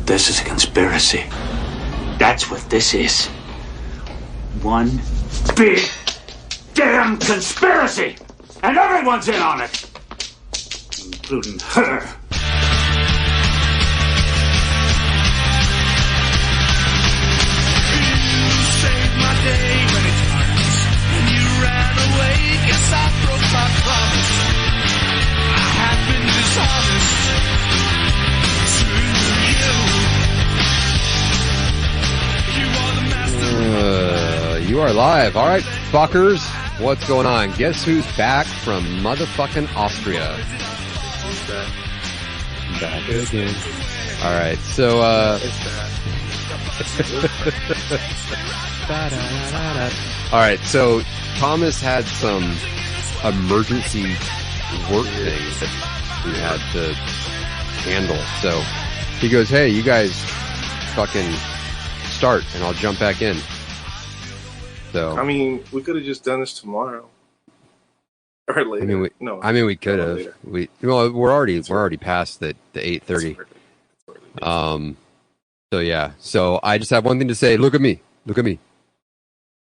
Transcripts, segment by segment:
This is a conspiracy. That's what this is. One big damn conspiracy! And everyone's in on it! Including her. You are live. All right, fuckers. What's going on? Guess who's back from motherfucking Austria? Back again. All right, so, all right, so Thomas had some emergency work things that we had to handle. So he goes, hey, you guys fucking start and I'll jump back in. So I mean, we could have just done this tomorrow or later. We could have. We're already past the 8:30. So yeah. So I just have one thing to say. Look at me.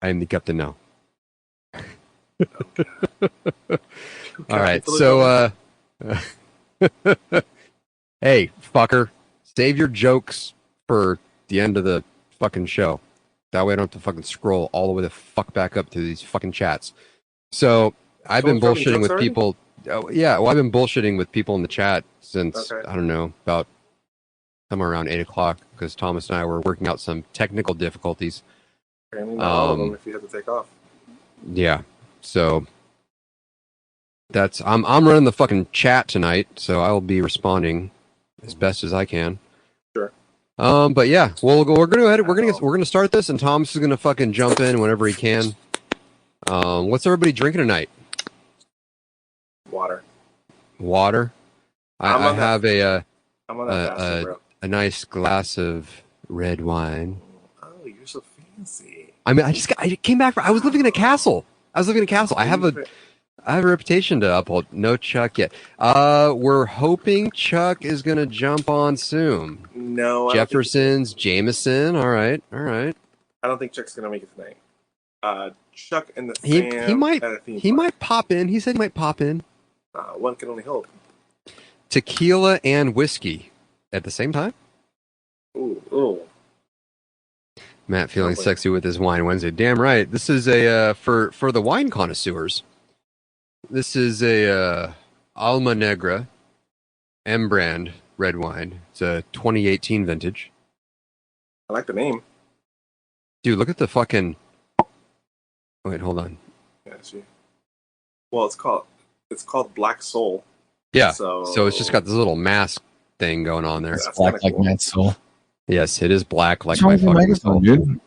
I am the captain now. All right. So hey, fucker, save your jokes for the end of the fucking show. That way I don't have to fucking scroll all the way the fuck back up to these fucking chats. So I've been bullshitting with people. Oh, yeah, well, I've been bullshitting with people in the chat since, I don't know, about somewhere around 8 o'clock because Thomas and I were working out some technical difficulties. Apparently not all of them if you have to take off. Yeah, so I'm running the fucking chat tonight, so I'll be responding as best as I can. Sure. But yeah, we're gonna start this, and Thomas is gonna fucking jump in whenever he can. What's everybody drinking tonight? Water. I have a nice glass of red wine. Oh, you're so fancy. I mean, I came back. I was living in a castle. I have a reputation to uphold. No Chuck yet. We're hoping Chuck is gonna jump on soon. No, Jefferson's Jameson. All right. I don't think Chuck's gonna make it tonight. Chuck and the fam he might pop in. He said he might pop in. One can only hope. Tequila and whiskey at the same time. Ooh. Matt feeling sexy with his wine Wednesday. Damn right. This is a for the wine connoisseurs. This is a Alma Negra M brand red wine. It's a 2018 vintage. I like the name. Dude, look at the fucking... Wait, hold on. Yeah, see. Well, it's called Black Soul. Yeah, so it's just got this little mask thing going on there. It's black like Matt Soul. Yes, it is black like my fucking soul. Dude?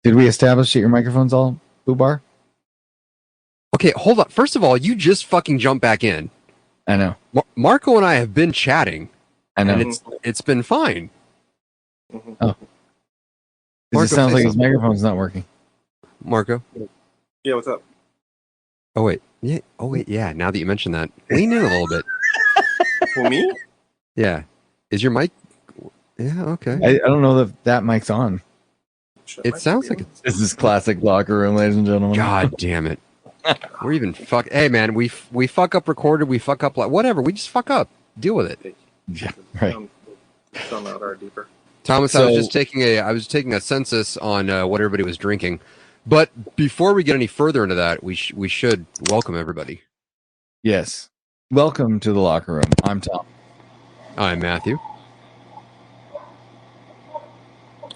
Did we establish that your microphone's all boobar? Okay, hold on. First of all, you just fucking jumped back in. I know. Marco and I have been chatting. I know. And it's been fine. Mm-hmm. Oh. It sounds like his microphone's not working. Marco? Yeah, what's up? Oh, wait. Yeah. Now that you mention that. Lean in a little bit. For me? Yeah. Is your mic... Yeah, okay. I don't know if that mic's on. It sounds like it's... This is classic locker room, ladies and gentlemen. God damn it. We're even Hey, man, we fuck up recorded, we fuck up whatever. We just fuck up. Deal with it. Yeah, right. Some out are deeper. Thomas, I was taking a census on what everybody was drinking. But before we get any further into that, we should welcome everybody. Yes. Welcome to the locker room. I'm Tom. I'm Matthew.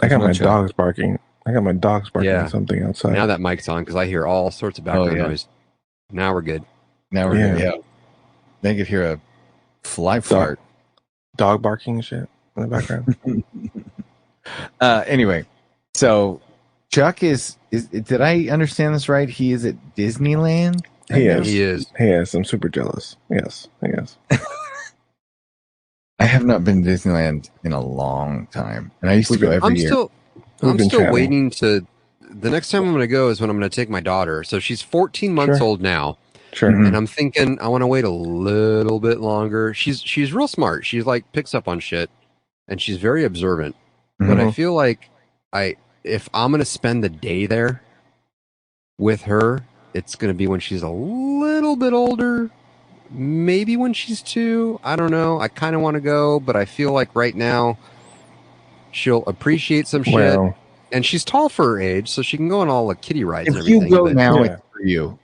I got my dogs barking. Something outside. Now that mic's on because I hear all sorts of background noise. Now we're good. Good. Yeah. They could hear a fly fart. Dog barking and shit in the background. Anyway, so Chuck is did I understand this right? He is at Disneyland? He is. I'm super jealous. Yes, he is. I have not been to Disneyland in a long time. And I used to go every year. I'm still waiting to... The next time I'm going to go is when I'm going to take my daughter. So she's 14 months old now. Sure. And I'm thinking I want to wait a little bit longer. She's real smart. She's like picks up on shit. and she's very observant. But I feel like if I'm going to spend the day there with her, it's going to be when she's a little bit older. Maybe when she's 2. I don't know. I kind of want to go, but I feel like right now she'll appreciate some shit. And she's tall for her age, so she can go on all the kiddie rides and everything. If you go now, it's for you.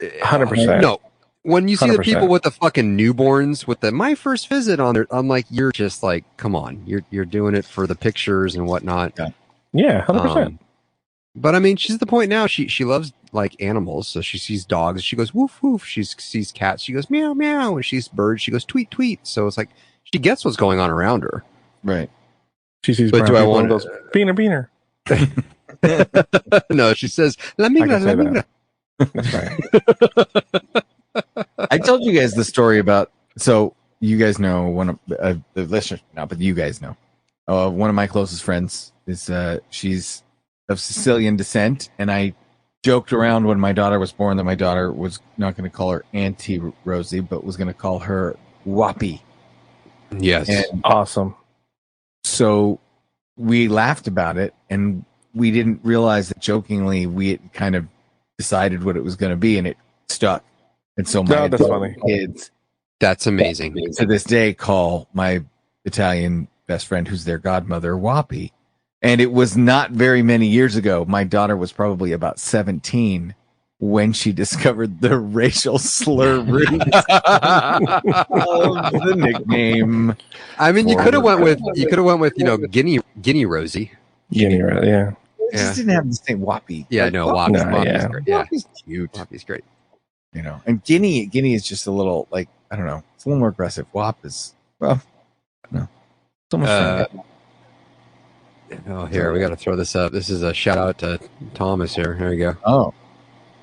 100%. No. When you see 100%. the people with the fucking newborns with my first visit on there, I'm like, you're just like, come on. You're doing it for the pictures and whatnot. Yeah, 100%. But I mean, she's at the point now. She loves like animals, so she sees dogs, she goes woof woof. She sees cats, she goes meow meow. And she sees birds, she goes tweet tweet. So it's like she gets what's going on around her. Right. She sees. But do I want those beaner? No, she says la migra, la migra. That's right. I told you guys the story about. So you guys know one of the listeners, not, but you guys know. One of my closest friends is she's of Sicilian descent, and I joked around when my daughter was born that my daughter was not going to call her Auntie Rosie, but was going to call her Whoppy. Yes, and awesome. So we laughed about it, and we didn't realize that jokingly we had kind of decided what it was going to be, and it stuck. And so my that's funny. Kids, that's amazing. To this day, call my Italian best friend, who's their godmother, Whoppy. And it was not very many years ago. My daughter was probably about 17 when she discovered the racial slur root of the nickname. I mean, you could have went with Guinea Rosie. Guinea, yeah. It just didn't have the same Whoppy. Yeah, no, Whoppy's great. Yeah. Whoppy's cute. Whoppy's great. You know, and Guinea is just a little like, I don't know, it's a little more aggressive. Whop is, well, no, so much fun. Oh, here, we got to throw this up. This is a shout out to Thomas here. There you go. Oh,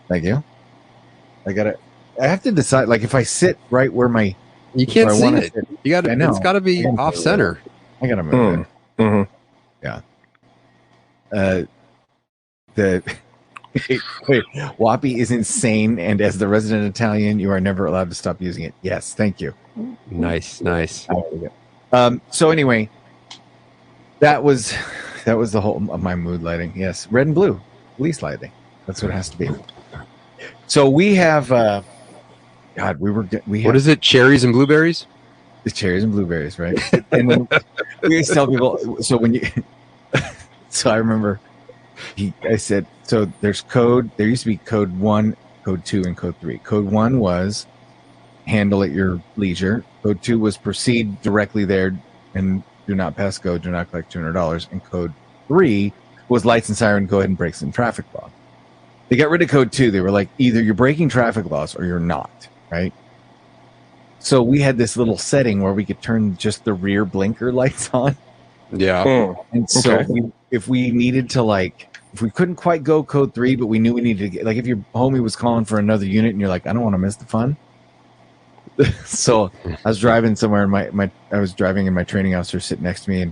thank you. I have to decide, like, if I sit right where you can't see it. You got to, it's got to be off center. I got to move it. Mm-hmm. Yeah. Wait, Whoppy is insane, and as the resident Italian, you are never allowed to stop using it. Yes, thank you. Nice. So anyway, that was the whole of my mood lighting. Yes, red and blue, least lighting. That's what it has to be. So we have, what is it? Cherries and blueberries? The cherries and blueberries, right? And then we used to tell people. So so I remember. I said, so there's code. There used to be code 1, code 2, and code 3. Code 1 was handle at your leisure. Code 2 was proceed directly there and do not pass go, do not collect $200. And code 3 was lights and siren, go ahead and break some traffic law. They got rid of code 2. They were like, either you're breaking traffic laws or you're not, right? So we had this little setting where we could turn just the rear blinker lights on. Yeah. And so if we needed to, like, if we couldn't quite go code 3, but we knew we needed to get, like, if your homie was calling for another unit and you're like, I don't want to miss the fun. So I was driving somewhere and I was driving and my training officer sitting next to me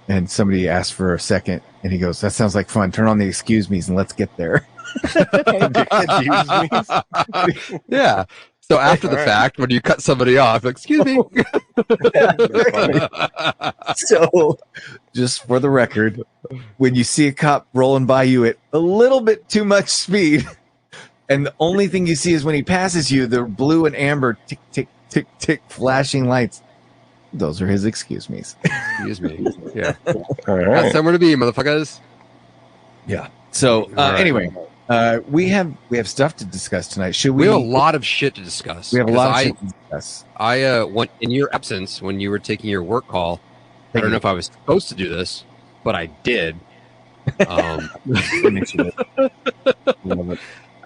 and somebody asked for a second and he goes, that sounds like fun. Turn on the excuse me's and let's get there. Yeah. So after the fact, when you cut somebody off, excuse me. So, just for the record, when you see a cop rolling by you at a little bit too much speed, and the only thing you see is when he passes you, the blue and amber tick, tick, tick, tick flashing lights, those are his excuse me's. Excuse me. Yeah. All right. Got somewhere to be, motherfuckers. Yeah. So, anyway. We have stuff to discuss tonight. Should we? We have a lot of shit to discuss. We have a lot of shit to discuss. I went in your absence when you were taking your work call. I don't know if I was supposed to do this, but I did. I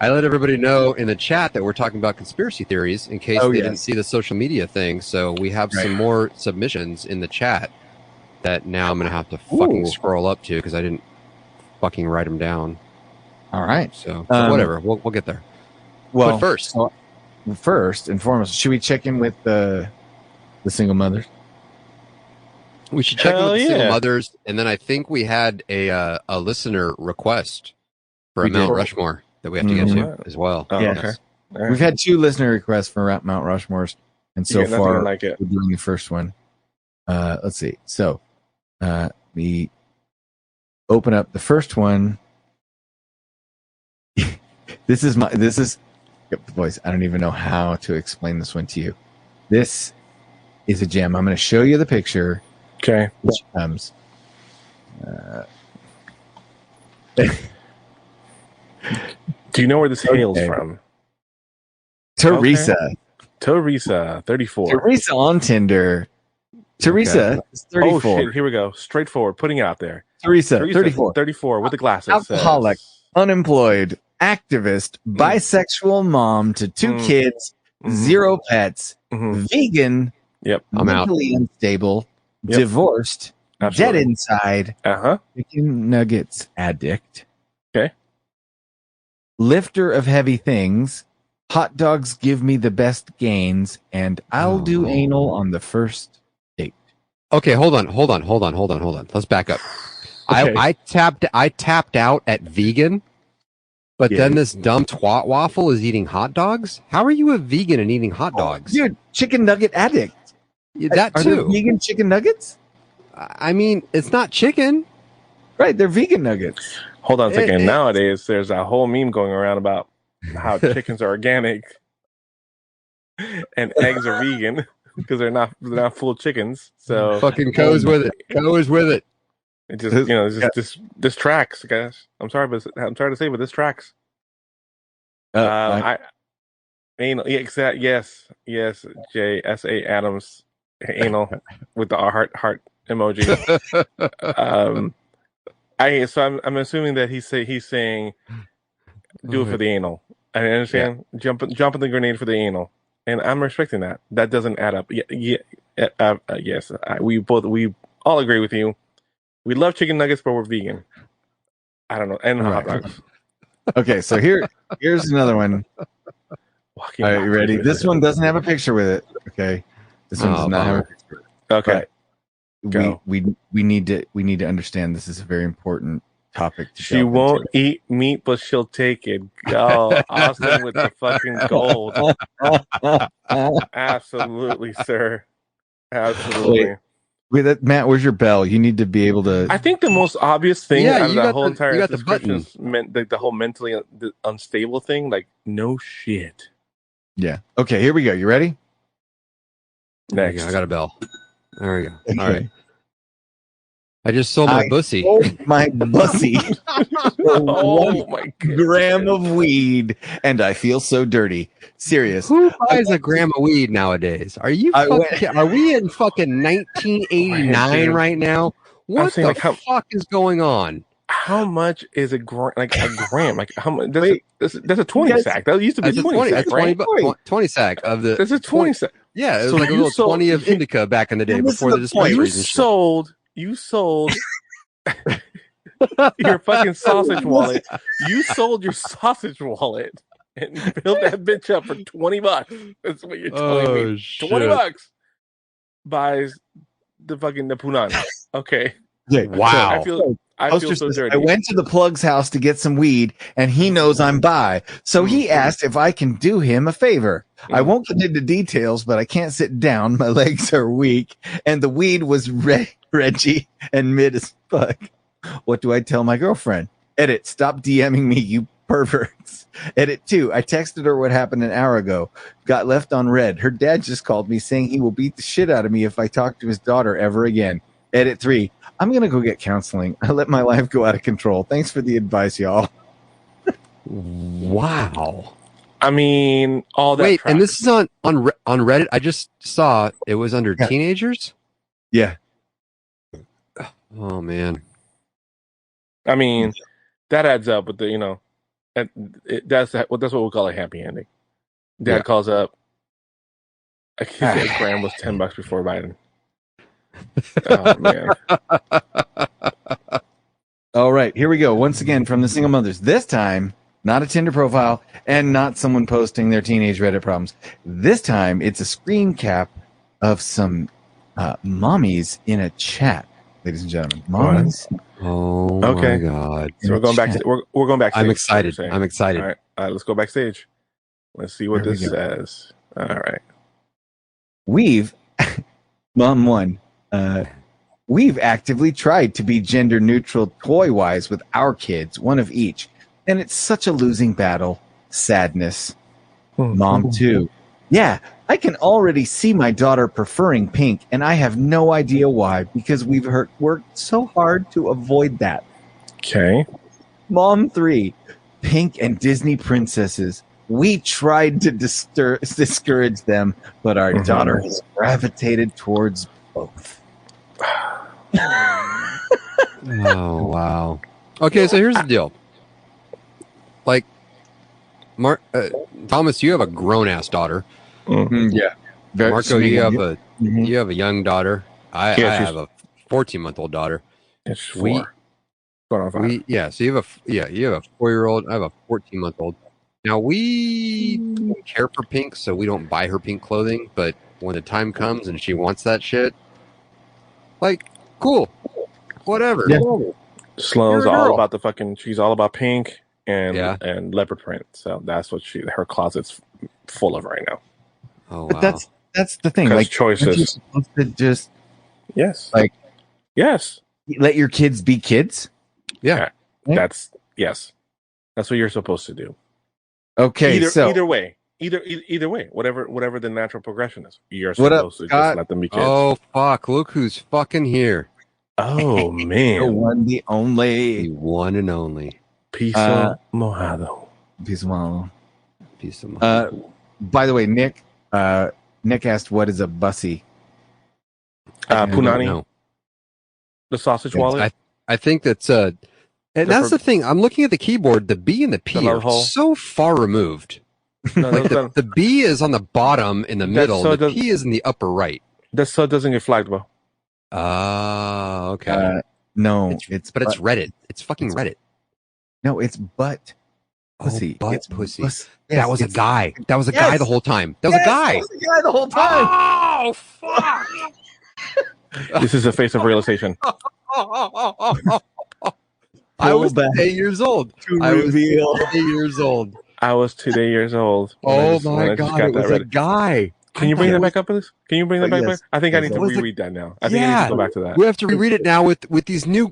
let everybody know in the chat that we're talking about conspiracy theories in case they didn't see the social media thing. So we have some more submissions in the chat that now I'm going to have to fucking scroll up to because I didn't fucking write them down. All right. So whatever. We'll get there. Well, but first and foremost, should we check in with the single mothers? We should check in with the single mothers, and then I think we had a listener request for a Mount Rushmore that we have to get to as well. Oh, yes. Okay. Right. We've had 2 listener requests for Mount Rushmores, and so far like it. we're doing the first one. Let's see. So we open up the first one. This is boys. I don't even know how to explain this one to you. This is a gem. I'm going to show you the picture. Okay. Which comes. Do you know where this hails from? Teresa. Okay. Teresa, 34. Teresa on Tinder. Teresa is 34. Oh, shit. Here we go. Straightforward. Putting it out there. Teresa 34. 34 with the glasses. Alcoholic, unemployed, activist, bisexual mom to 2 kids, 0 pets, vegan, mentally unstable, divorced, dead inside, chicken nuggets addict, lifter of heavy things, hot dogs give me the best gains, and I'll do anal on the first date. Okay, hold on. Let's back up. Okay. I tapped out at vegan, but then this dumb twat waffle is eating hot dogs. How are you a vegan and eating hot dogs? Dude, chicken nugget addict. That are too. There vegan chicken nuggets? I mean, it's not chicken. Right, they're vegan nuggets. Hold on a second. Nowadays, there's a whole meme going around about how chickens are organic and eggs are vegan because they're not full chickens. So fucking goes with it. It just this tracks, guys. I'm sorry to say, but this tracks. Anal. Yes, J S.A. Adams, anal with the heart emoji. I'm assuming that he's saying do it for the anal. I understand. Yeah. Jump in the grenade for the anal, and I'm respecting that. That doesn't add up. Yes, we all agree with you. We love chicken nuggets, but we're vegan. I don't know, and hot dogs. Okay, so here's another one. All right, you ready? This one doesn't have a picture with it. Okay, this one does not have a picture. Okay, we need to understand this is a very important topic. She won't eat meat, but she'll take it. Go, Austin with the fucking gold. Absolutely, sir. Absolutely. Wait, Matt, where's your bell? You need to be able to. I think the most obvious thing out of that whole entire description meant the whole mentally unstable thing. Like, no shit. Yeah. Okay, here we go. You ready? Next. I got a bell. There we go. Okay. All right. I just sold my bussy. My bussy. Oh my gram of weed, and I feel so dirty. Serious. Who buys a gram of weed nowadays? Are you? Are we in fucking 1989 right now? What the fuck is going on? How much is a gram? Like a gram? Like how much? That's a 20 sack. That used to be 20 sack, right? 20 sack of the. That's a 20 sack. Yeah, it was like a little 20 of indica back in the day before the dispensaries. You sold your fucking sausage wallet. You sold your sausage wallet and built that bitch up for $20. That's what you're telling me. Shit. $20 buys the fucking punani. Okay. Yeah. Wow. I feel so dirty. I went to the plug's house to get some weed, and he knows I'm bi. So he asked if I can do him a favor. I won't get into details, but I can't sit down. My legs are weak, and the weed was Reggie and mid as fuck. What do I tell my girlfriend? Edit, stop DMing me, you perverts. Edit 2, I texted her what happened an hour ago. Got left on red. Her dad just called me saying he will beat the shit out of me if I talk to his daughter ever again. Edit 3, I'm going to go get counseling. I let my life go out of control. Thanks for the advice, y'all. Wow. I mean, all that. Wait, and this is on Reddit. I just saw it was under teenagers. Yeah. Oh man. I mean, that adds up with the that's what we call a happy ending. Dad calls up. I guess gram was $10 before Biden. Oh man. All right, here we go. Once again from the single mothers. This time, not a Tinder profile and not someone posting their teenage Reddit problems. This time, it's a screen cap of some mommies in a chat, ladies and gentlemen. Mommies. Oh my god! So we're going back. We're going back. I'm excited. I'm excited. All right, let's go backstage. Let's see what this says. All right. We've Mom 1. We've actively tried to be gender neutral toy-wise with our kids, one of each. And it's such a losing battle. Sadness. Mom, too. Yeah, I can already see my daughter preferring pink, and I have no idea why, because we've worked so hard to avoid that. Okay. Mom 3. Pink and Disney princesses. We tried to discourage them, but our daughter has gravitated towards both. Oh, wow. Okay, so here's the deal. Like, Thomas, you have a grown-ass daughter. Yeah. Marco, you have a young daughter. I have a 14-month-old daughter. It's 4. So you have a 4-year-old. I have a 14-month-old. Now we don't care for pink, so we don't buy her pink clothing. But when the time comes and she wants that shit, like, cool, whatever. Yeah. Sloan's all about she's all about pink and leopard print. So that's what her closet's full of right now. Oh, but wow. that's the thing. Like choices. Aren't you supposed to just yes, let your kids be kids. Yeah. That's what you're supposed to do. Okay, either way, whatever the natural progression is, you're supposed to just let them be kids. Oh fuck! Look who's fucking here. Oh man, the one, the only, the one and only. Piso mojado. Piso mojado. Piso mojado. By the way, Nick asked, "What is a bussy?" Punani. The sausage wallet. I think that's and that's the thing. I'm looking at the keyboard. The B and the P are so far removed. No, like the B is on the bottom in the middle. And the P is in the upper right. That so it doesn't get flagged, bro. Okay. No, it's Reddit. It's fucking Reddit. No, it's butt. Pussy. Butt it's pussy. Yes, that was a guy. That was a guy the whole time. That was a guy. That was a guy the whole time. Oh fuck! This is a face of realization. I was 8 years old. I was 8 years old. I was 2 years old. Oh my god! It was a guy. Can you bring that back up, please? Can you bring that back? I think I need to reread that now. I think I need to go back to that. We have to reread it now with these new.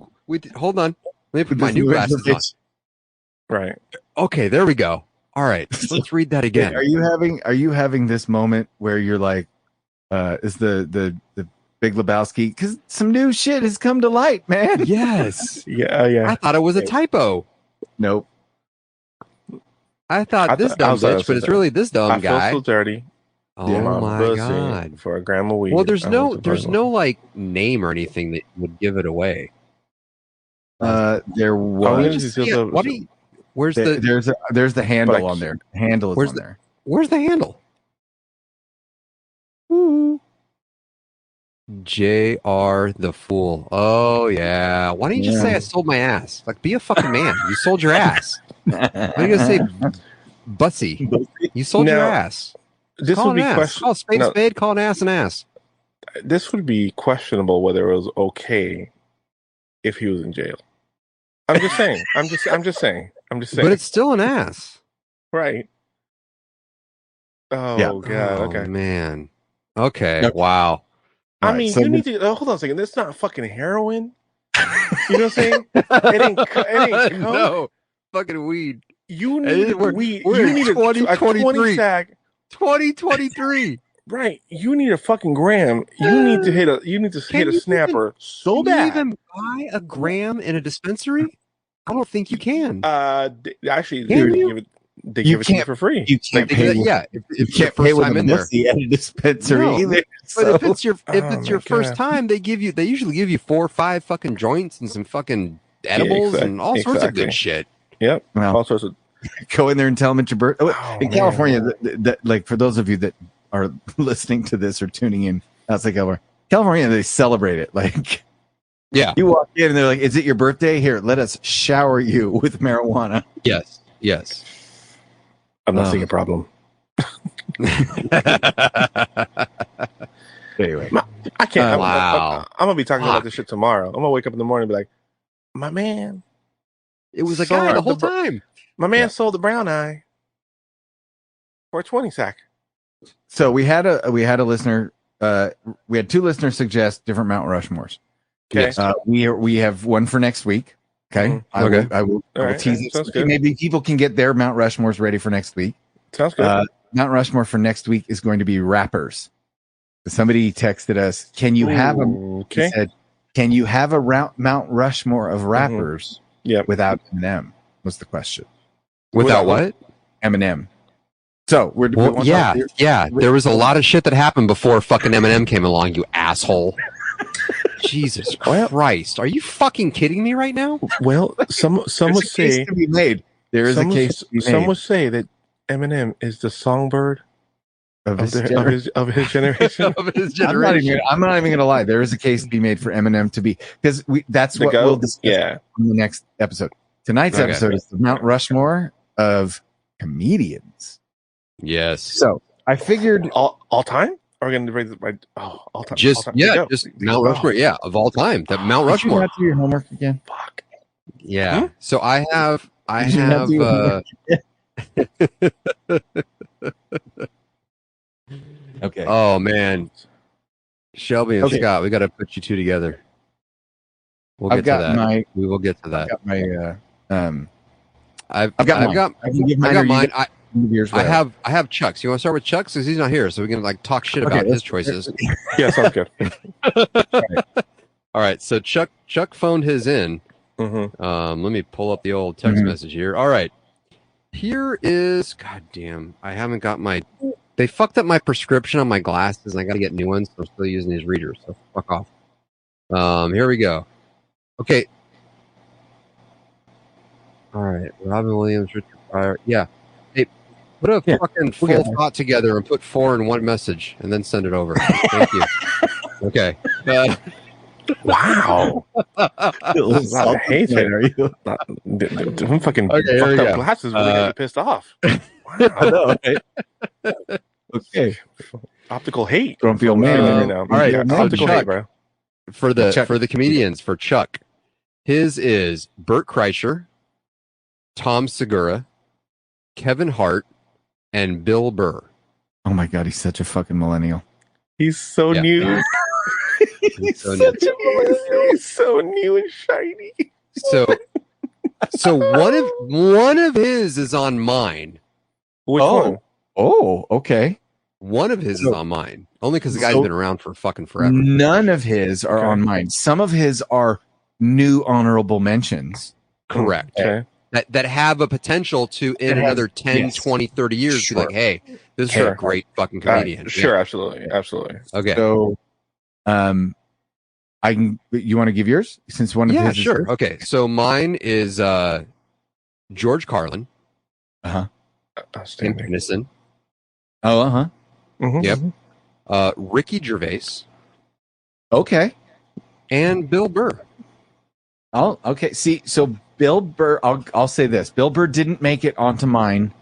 Hold on. Let me put my new glasses on. Right. Okay, there we go. All right, let's read that again. Are you having this moment where you're like, is the Big Lebowski? Because some new shit has come to light, man. Yes. Yeah. I thought it was a typo. Nope. I thought this dumb bitch, but it's really this dumb guy. I feel so dirty. Oh my god! For a gram of weed. Well, there's no like name or anything that would give it away. There was. Where's there's the handle on there. The handle is on there. Where's the handle? Ooh. JR the Fool. Oh yeah. Why don't you just say I sold my ass? Like, be a fucking man. You sold your ass. Why are you gonna say bussy? You sold your ass. This would be questionable. Call spade spade. Call an ass an ass. This would be questionable whether it was okay if he was in jail. I'm just saying. I'm just saying. But it's still an ass, right? Oh god. Okay. Oh man. Okay. Wow. I mean, you need to hold on a second. This is not fucking heroin. You know what I'm saying? It ain't coke. No, fucking weed. You need weed. We're you need a 20 sack. 2023. Right. You need a fucking gram. You need to hit a snapper so bad. Can you even buy a gram in a dispensary? I don't think you can. Actually, they give it to you for free. You can't pay. If you can't pay with a pussy at a dispensary either. But if it's your first time, they usually give you 4 or 5 fucking joints and some fucking edibles and all sorts of good shit. Yep. All sorts of. Go in there and tell them it's your birthday. In California, like for those of you that are listening to this or tuning in outside California, they celebrate it. Like, you walk in and they're like, "Is it your birthday? Here, let us shower you with marijuana." Yes. I'm not seeing a problem. Anyway, I can't. I'm gonna be talking about this shit tomorrow. I'm gonna wake up in the morning and be like, "My man, it was a guy the whole time. My man sold the brown eye for a 20 sack." So we had a listener we had 2 listeners suggest different Mount Rushmores. Okay. We have one for next week. Okay. Mm-hmm. I will tease it. Sounds good. Maybe people can get their Mount Rushmores ready for next week. Sounds good. Mount Rushmore for next week is going to be rappers. Somebody texted us, can you have he said, can you have a Mount Rushmore of rappers without Eminem? Was the question. Without what? Eminem. So there was a lot of shit that happened before fucking Eminem came along, you asshole. Jesus Christ. Are you fucking kidding me right now? Well, some would say to be made. There is a case to be made. Some would say that Eminem is the songbird of his generation. I'm not even gonna lie. There is a case to be made for Eminem to be, because that's what we'll discuss in the next episode. Tonight's episode is the Mount Rushmore of comedians. Yes. So I figured all time. Are we going to raise it by all time? Just Mount Rushmore. Yeah, of all time. That Mount Rushmore. Did you have to do your homework again? Fuck. Yeah. So I have. Okay. Oh man, Shelby and Scott, we got to put you 2 together. We'll get to that. We will get to that. I've got mine. I have Chuck's. You want to start with Chuck's because he's not here, so we can like talk shit about his choices. Yeah, sounds good. All right, so Chuck phoned his in. Mm-hmm. Let me pull up the old text message here. All right, here is. God damn, I haven't got my. They fucked up my prescription on my glasses, and I got to get new ones. So I'm still using these readers. So fuck off. Here we go. Okay. All right, Robin Williams, Richard Pryor. Yeah. Hey, put a fucking full thought together and put 4 in one message, and then send it over. Thank you. Okay. Wow. I hate it. Are you? I'm fucking fucked up glasses really got you pissed off. Wow. I know, right? Okay. Optical hate. Grumpy old man. All right. Optical hate, bro. For the comedians, for Chuck, his is Bert Kreischer, Tom Segura, Kevin Hart, and Bill Burr. Oh my God, he's such a fucking millennial. He's so new. He's so new and shiny. So one of his is on mine. Which one? Oh, okay. One of his is on mine. Only because the guy's been around for fucking forever. None of his are on mine. Some of his are new honorable mentions. Correct. Okay. That have a potential to, in another 10, 20, 30 years, be like, hey, this is a great fucking comedian. Sure, absolutely. Okay. So, you want to give yours? Since one of his is sure. Okay, so mine is George Carlin. Tim Kinnison. Mm-hmm. Yep. Ricky Gervais. Okay. And Bill Burr. Oh, okay. See, so Bill Burr, I'll say this. Bill Burr didn't make it onto mine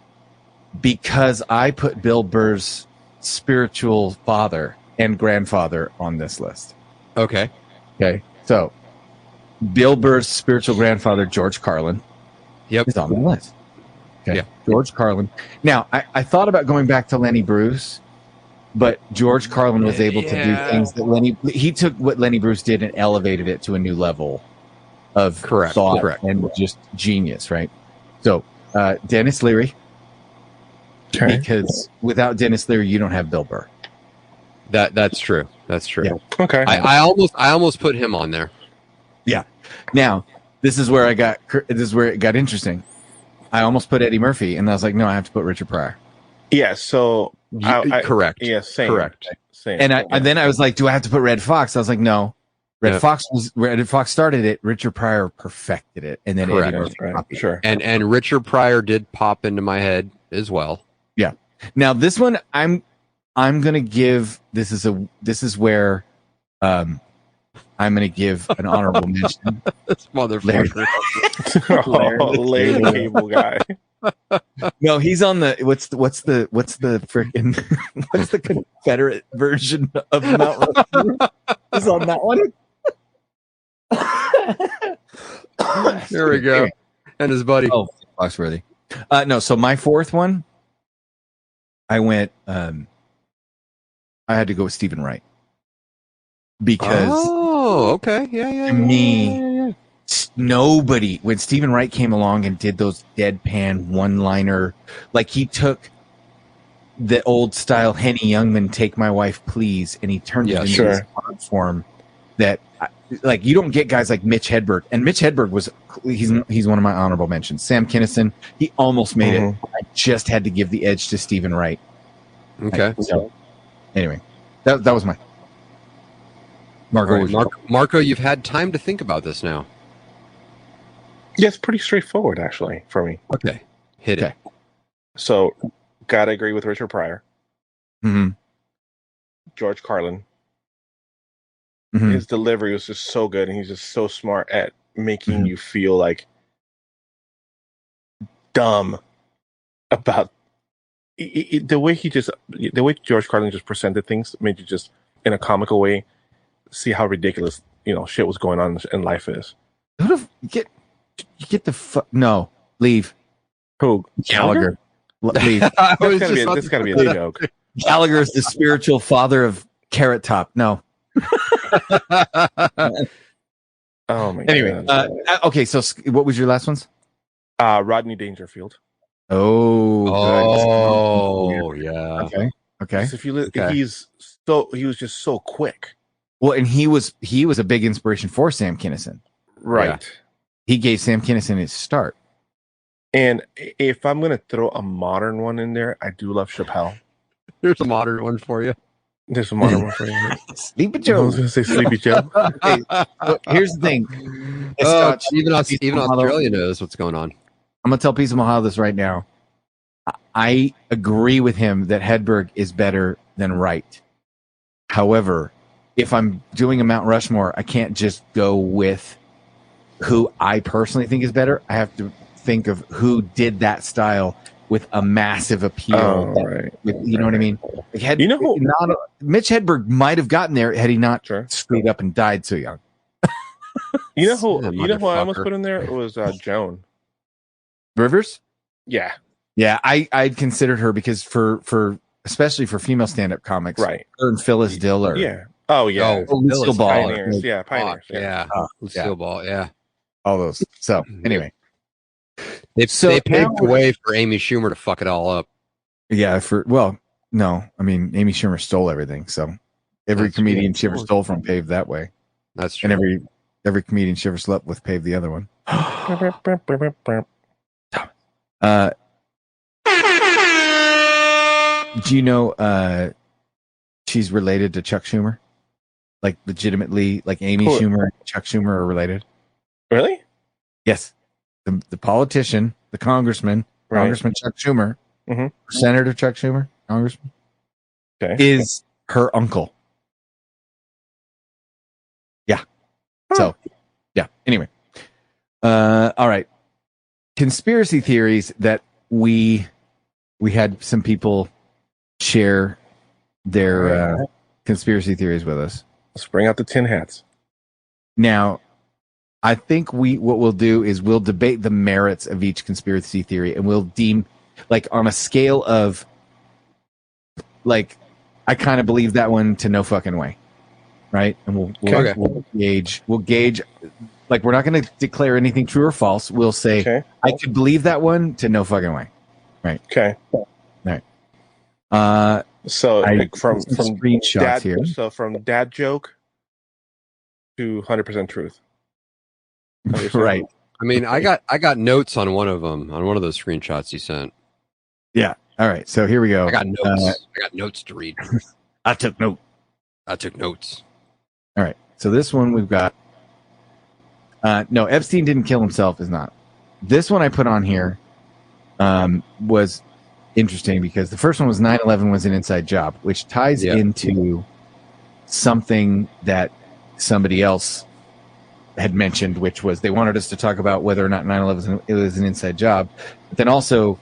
because I put Bill Burr's spiritual father and grandfather on this list. Okay. So Bill Burr's spiritual grandfather, George Carlin, is on the list. Okay. Yeah. George Carlin. Now, I thought about going back to Lenny Bruce, but George Carlin was able to do things that he took what Lenny Bruce did and elevated it to a new level of thought and just genius, right? So, Dennis Leary, because without Dennis Leary, you don't have Bill Burr. That's true. That's true. Yeah. Okay. I almost put him on there. Yeah. Now, this is where it got interesting. I almost put Eddie Murphy, and I was like, no, I have to put Richard Pryor. Yeah. So correct. Yeah. Same. Correct. Same. And then I was like, do I have to put Red Fox? I was like, no. Red Fox started it. Richard Pryor perfected it, and then Eddie Murphy. Right. Sure. And Richard Pryor did pop into my head as well. Yeah. Now this one, I'm gonna give. This is where, I'm gonna give an honorable mention. This motherfucker. Larry Cable guy. No, he's on the what's the freaking what's the Confederate version of Mount Rushmore? He's on that one. There we go. And his buddy. Oh, Foxworthy. No, so my fourth one, I went. I had to go with Stephen Wright. because okay, to me, nobody, when Stephen Wright came along and did those deadpan one-liner, like he took the old style Henny Youngman "Take My Wife Please" and he turned it into this art form that, like, you don't get guys like Mitch Hedberg, and Mitch Hedberg he's one of my honorable mentions. Sam Kinison, he almost made it. I just had to give the edge to Stephen Wright. Okay. So anyway, that was my Marco, you've had time to think about this now. Yeah, it's pretty straightforward, actually, for me. Okay. Hit it. So, gotta agree with Richard Pryor. Mm-hmm. George Carlin. Mm-hmm. His delivery was just so good, and he's just so smart at making you feel like dumb about the way George Carlin just presented things made you just, in a comical way, see how ridiculous shit was going on in life is. Get no, leave. Who? Gallagher. Leave. This gotta be a joke. Gallagher is the spiritual father of Carrot Top. No. Oh my anyway, God. Okay, so what was your last ones? Rodney Dangerfield. Oh, yeah. Okay. If you he was just so quick. Well, and he was a big inspiration for Sam Kinison. Right. Yeah. He gave Sam Kinison his start. And if I'm going to throw a modern one in there, I do love Chappelle. There's a modern one for you. There's a modern one for you. Sleepy Joe. I was going to say Sleepy Joe. Hey, here's the thing. Even Australia knows what's going on. I'm going to tell Peace of Mahalo this right now. I agree with him that Hedberg is better than Wright. However, if I'm doing a Mount Rushmore, I can't just go with who I personally think is better. I have to think of who did that style with a massive appeal. You know what I mean? Like Mitch Hedberg might have gotten there had he not screwed up and died so young. You know who I almost put in there? It was Joan Rivers. Yeah, I'd considered her because for especially for female stand-up comics, right? Her and Phyllis Diller. Yeah. Oh yeah. Lucille Ball. Pioneers. Yeah, Pioneers. Yeah. Lucille Ball. Yeah. All those. So anyway, they paved the way for Amy Schumer to fuck it all up. Yeah. No, I mean Amy Schumer stole everything. So every comedian she ever stole from paved that way. That's true. And every comedian she ever slept with paved the other one. Do you know she's related to Chuck Schumer? Like legitimately, like Amy Schumer and Chuck Schumer are related? Really? Yes. The politician, the congressman, Congressman Chuck Schumer, Senator Chuck Schumer, Congressman, is her uncle. Yeah. So, yeah. Anyway. All right. Conspiracy theories that we had some people share their conspiracy theories with us. Let's bring out the tin hats. Now, I think what we'll do is we'll debate the merits of each conspiracy theory, and we'll deem, like, on a scale of, like, I kind of believe that one to no fucking way, right? And we'll gauge. Like, we're not going to declare anything true or false. We'll say I could believe that one to no fucking way, right? Okay. All right. So from screenshots dad, here. So from dad joke to 100% truth. Right. I mean, I got notes on one of them, on one of those screenshots you sent. Yeah. All right. So here we go. I got notes. I got notes to read. I took notes. All right. So this one we've got. No, Epstein didn't kill himself. Is not. This one I put on here was interesting because the first one was 9/11 was an inside job, which ties into something that somebody else had mentioned, which was they wanted us to talk about whether or not 9/11 was an inside job, but then also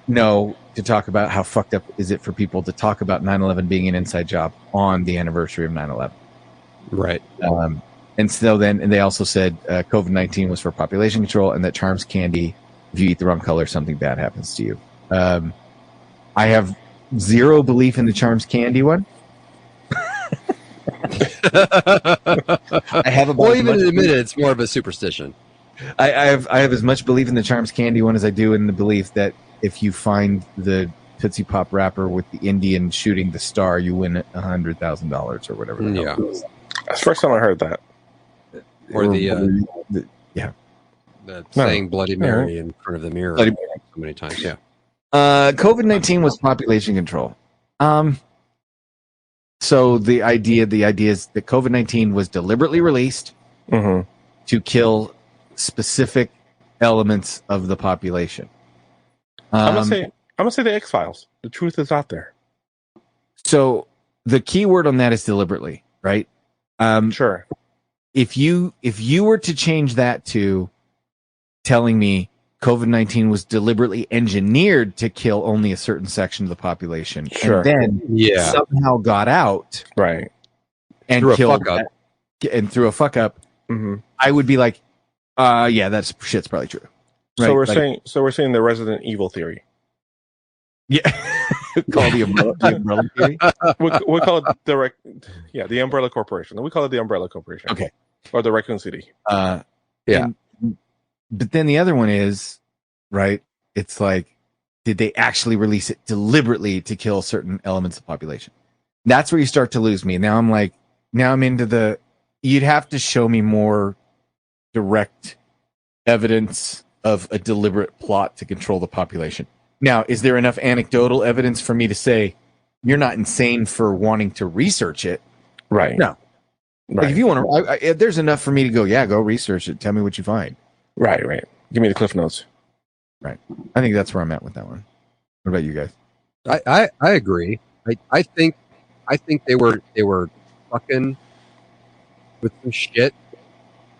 to talk about how fucked up is it for people to talk about 9/11 being an inside job on the anniversary of 9/11. Right. And so then they also said COVID-19 was for population control and that Charms candy, if you eat the wrong color, something bad happens to you. I have zero belief in the Charms candy one. I have well, even to admit it, it's more of a superstition. I have as much belief in the Charms Candy one as I do in the belief that if you find the Tootsie Pop wrapper with the Indian shooting the star, you win $100,000 or whatever. Yeah, that's the first time I heard that. Or the saying Bloody Mary in front of the mirror so many times. Yeah. COVID-19 was population control. So the idea is that COVID-19 was deliberately released to kill specific elements of the population. I'm gonna say the X-Files. The truth is out there. So the key word on that is deliberately, right? Sure. If you were to change that to telling me COVID-19 was deliberately engineered to kill only a certain section of the population, and then somehow got out, right, and through killed through a fuck up, I would be like, yeah, that's shit's probably true. Right? So we're saying the Resident Evil theory. Yeah, call the umbrella theory. We call it the Umbrella Corporation. We call it the Umbrella Corporation. Okay, or the Raccoon City. But then the other one is, right, it's like, did they actually release it deliberately to kill certain elements of the population? That's where you start to lose me. Now I'm into you'd have to show me more direct evidence of a deliberate plot to control the population. Now, is there enough anecdotal evidence for me to say you're not insane for wanting to research it? Right. No. Right. Like if you want to, there's enough for me to go research it. Tell me what you find. Right. Give me the Cliff Notes. Right. I think that's where I'm at with that one. What about you guys? I agree. I think they were fucking with some shit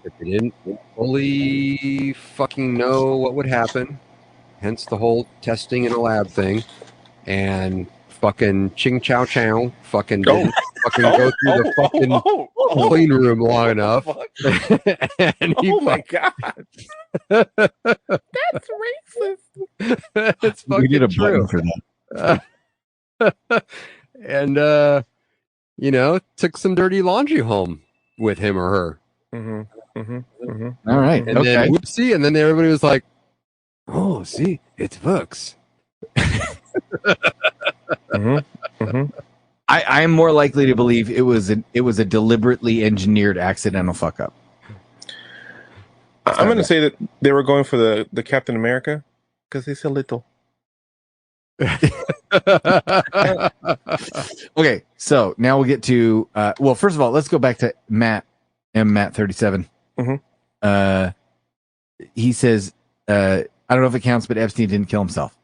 that they didn't fully fucking know what would happen. Hence the whole testing in a lab thing, and fucking ching chow chow fucking didn't fucking go through the fucking clean room long enough. And my god, that's racist. It's fucking we did a true. button for that. And took some dirty laundry home with him or her. All right, and then whoopsie, and then everybody was like, "Oh, see, it works." I am more likely to believe it was a deliberately engineered accidental fuck up. I'm going to say that they were going for the Captain America because he's a little. Okay, so now we'll get to first of all, let's go back to Matt 37. He says, I don't know if it counts, but Epstein didn't kill himself.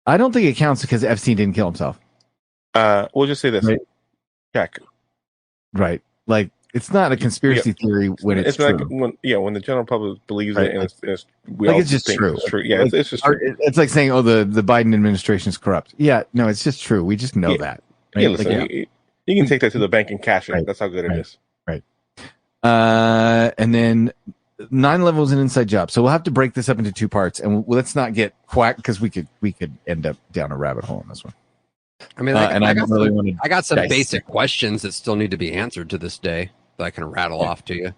I don't think it counts because Epstein didn't kill himself. We'll just say this. Right. Check. Right. Like, it's not a conspiracy theory when it's true. When the general public believes it, and it's just true. It's true. Yeah, it's just true. It's like saying, the Biden administration is corrupt. Yeah, no, it's just true. We just know that. Right? Yeah, listen, you can take that to the bank and cash it. Right. That's how good it is. Right. And then 9/11 was an inside job. So we'll have to break this up into two parts, and let's not get quack because we could end up down a rabbit hole on this one. I mean, I got some basic questions that still need to be answered to this day that I can rattle off to you.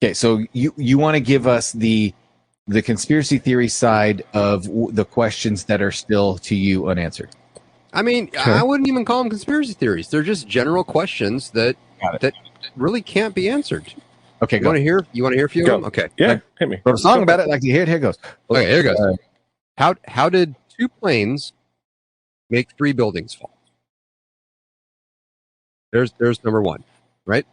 Okay, so you want to give us the conspiracy theory side of the questions that are still to you unanswered. I mean, I wouldn't even call them conspiracy theories. They're just general questions that really can't be answered. Okay, you want to hear a few of them? Okay, yeah, hit me. Wrote a song about it. Like to hear it. Here it goes. Okay, here it goes. How did two planes make three buildings fall? There's number one, right?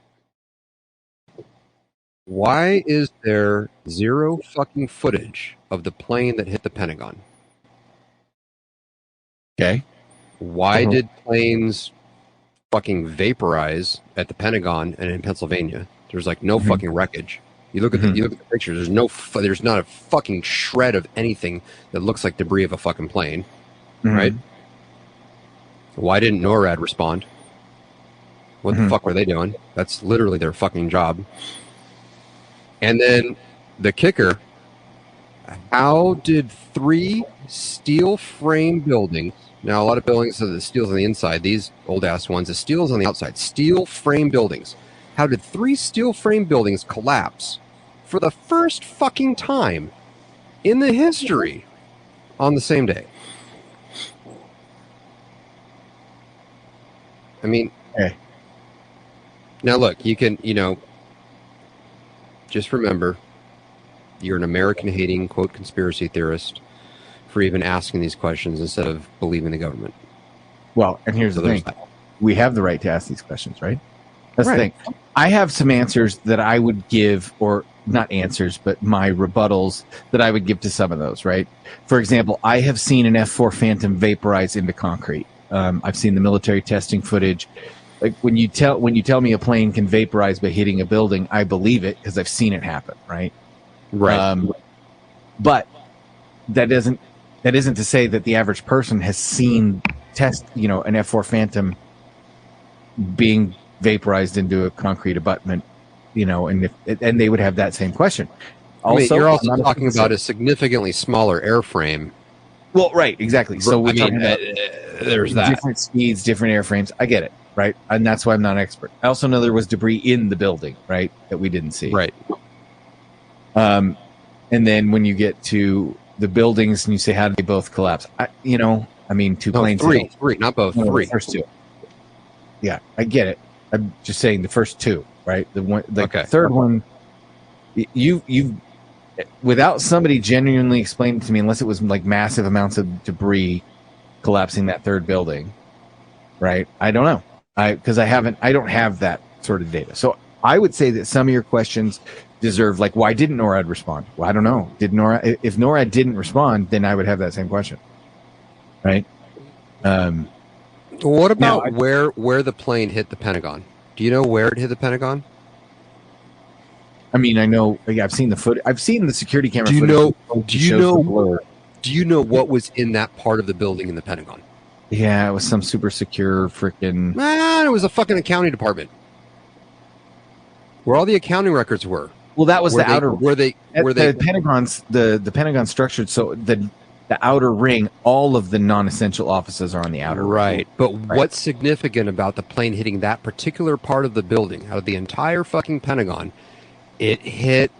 Why is there zero fucking footage of the plane that hit the Pentagon? Okay. Why did planes fucking vaporize at the Pentagon and in Pennsylvania? There's like no fucking wreckage. You look at the pictures. There's not a fucking shred of anything that looks like debris of a fucking plane, right? Why didn't NORAD respond? What the fuck were they doing? That's literally their fucking job. And then the kicker: how did three steel frame buildings? Now a lot of buildings have the steel's on the inside. These old ass ones, the steel's on the outside. Steel frame buildings. how did 3 steel frame buildings collapse for the first fucking time in the history on the same day? I mean, hey. Now look, you can, just remember, you're an American-hating, quote, conspiracy theorist for even asking these questions instead of believing the government. Well, and here's the thing. We have the right to ask these questions, right? That's the thing. I have some answers that I would give, or not answers, but my rebuttals that I would give to some of those, right? For example, I have seen an F-4 Phantom vaporize into concrete. I've seen the military testing footage. Like when you tell me a plane can vaporize by hitting a building, I believe it because I've seen it happen, right? Right. But that isn't to say that the average person has seen an F-4 Phantom being vaporized into a concrete abutment, and they would have that same question. Also, you're also talking about a significantly smaller airframe. Well, right, exactly. So we're talking about there's that different speeds, different airframes. I get it, right? And that's why I'm not an expert. I also know there was debris in the building, right, that we didn't see. Right. And then when you get to the buildings and you say, how did they both collapse? Two planes. Three, not both. Three. The first two. Yeah, I get it. I'm just saying the first two, right? The third one, you without somebody genuinely explaining to me, unless it was like massive amounts of debris collapsing that third building, right? I don't know. I don't have that sort of data. So I would say that some of your questions deserve, like, why didn't NORAD respond? Well, I don't know. If NORAD didn't respond, then I would have that same question, right? What about where the plane hit the Pentagon? Do you know where it hit the Pentagon? I mean, I know. I've seen the footage. I've seen the security camera. Do you know what was in that part of the building in the Pentagon? Yeah, it was some super secure freaking. Man, it was a fucking accounting department where all the accounting records were. Well, that was the Pentagon structured so the outer ring. All of the non-essential offices are on the outer ring. Right. But what's significant about the plane hitting that particular part of the building, out of the entire fucking Pentagon? It hit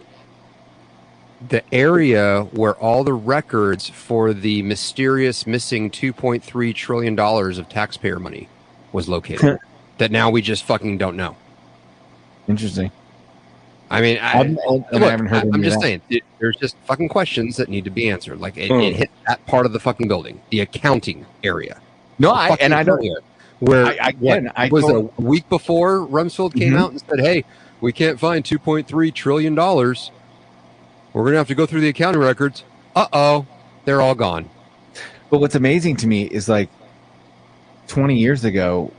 the area where all the records for the mysterious missing $2.3 trillion of taxpayer money was located. That now we just fucking don't know. Interesting. I mean, I'm just saying, there's just fucking questions that need to be answered. Like, it hit that part of the fucking building, the accounting area. No, I don't. Where a week before Rumsfeld came out and said, hey, we can't find $2.3 trillion. We're going to have to go through the accounting records. Uh-oh, they're all gone. But what's amazing to me is, like, 20 years ago,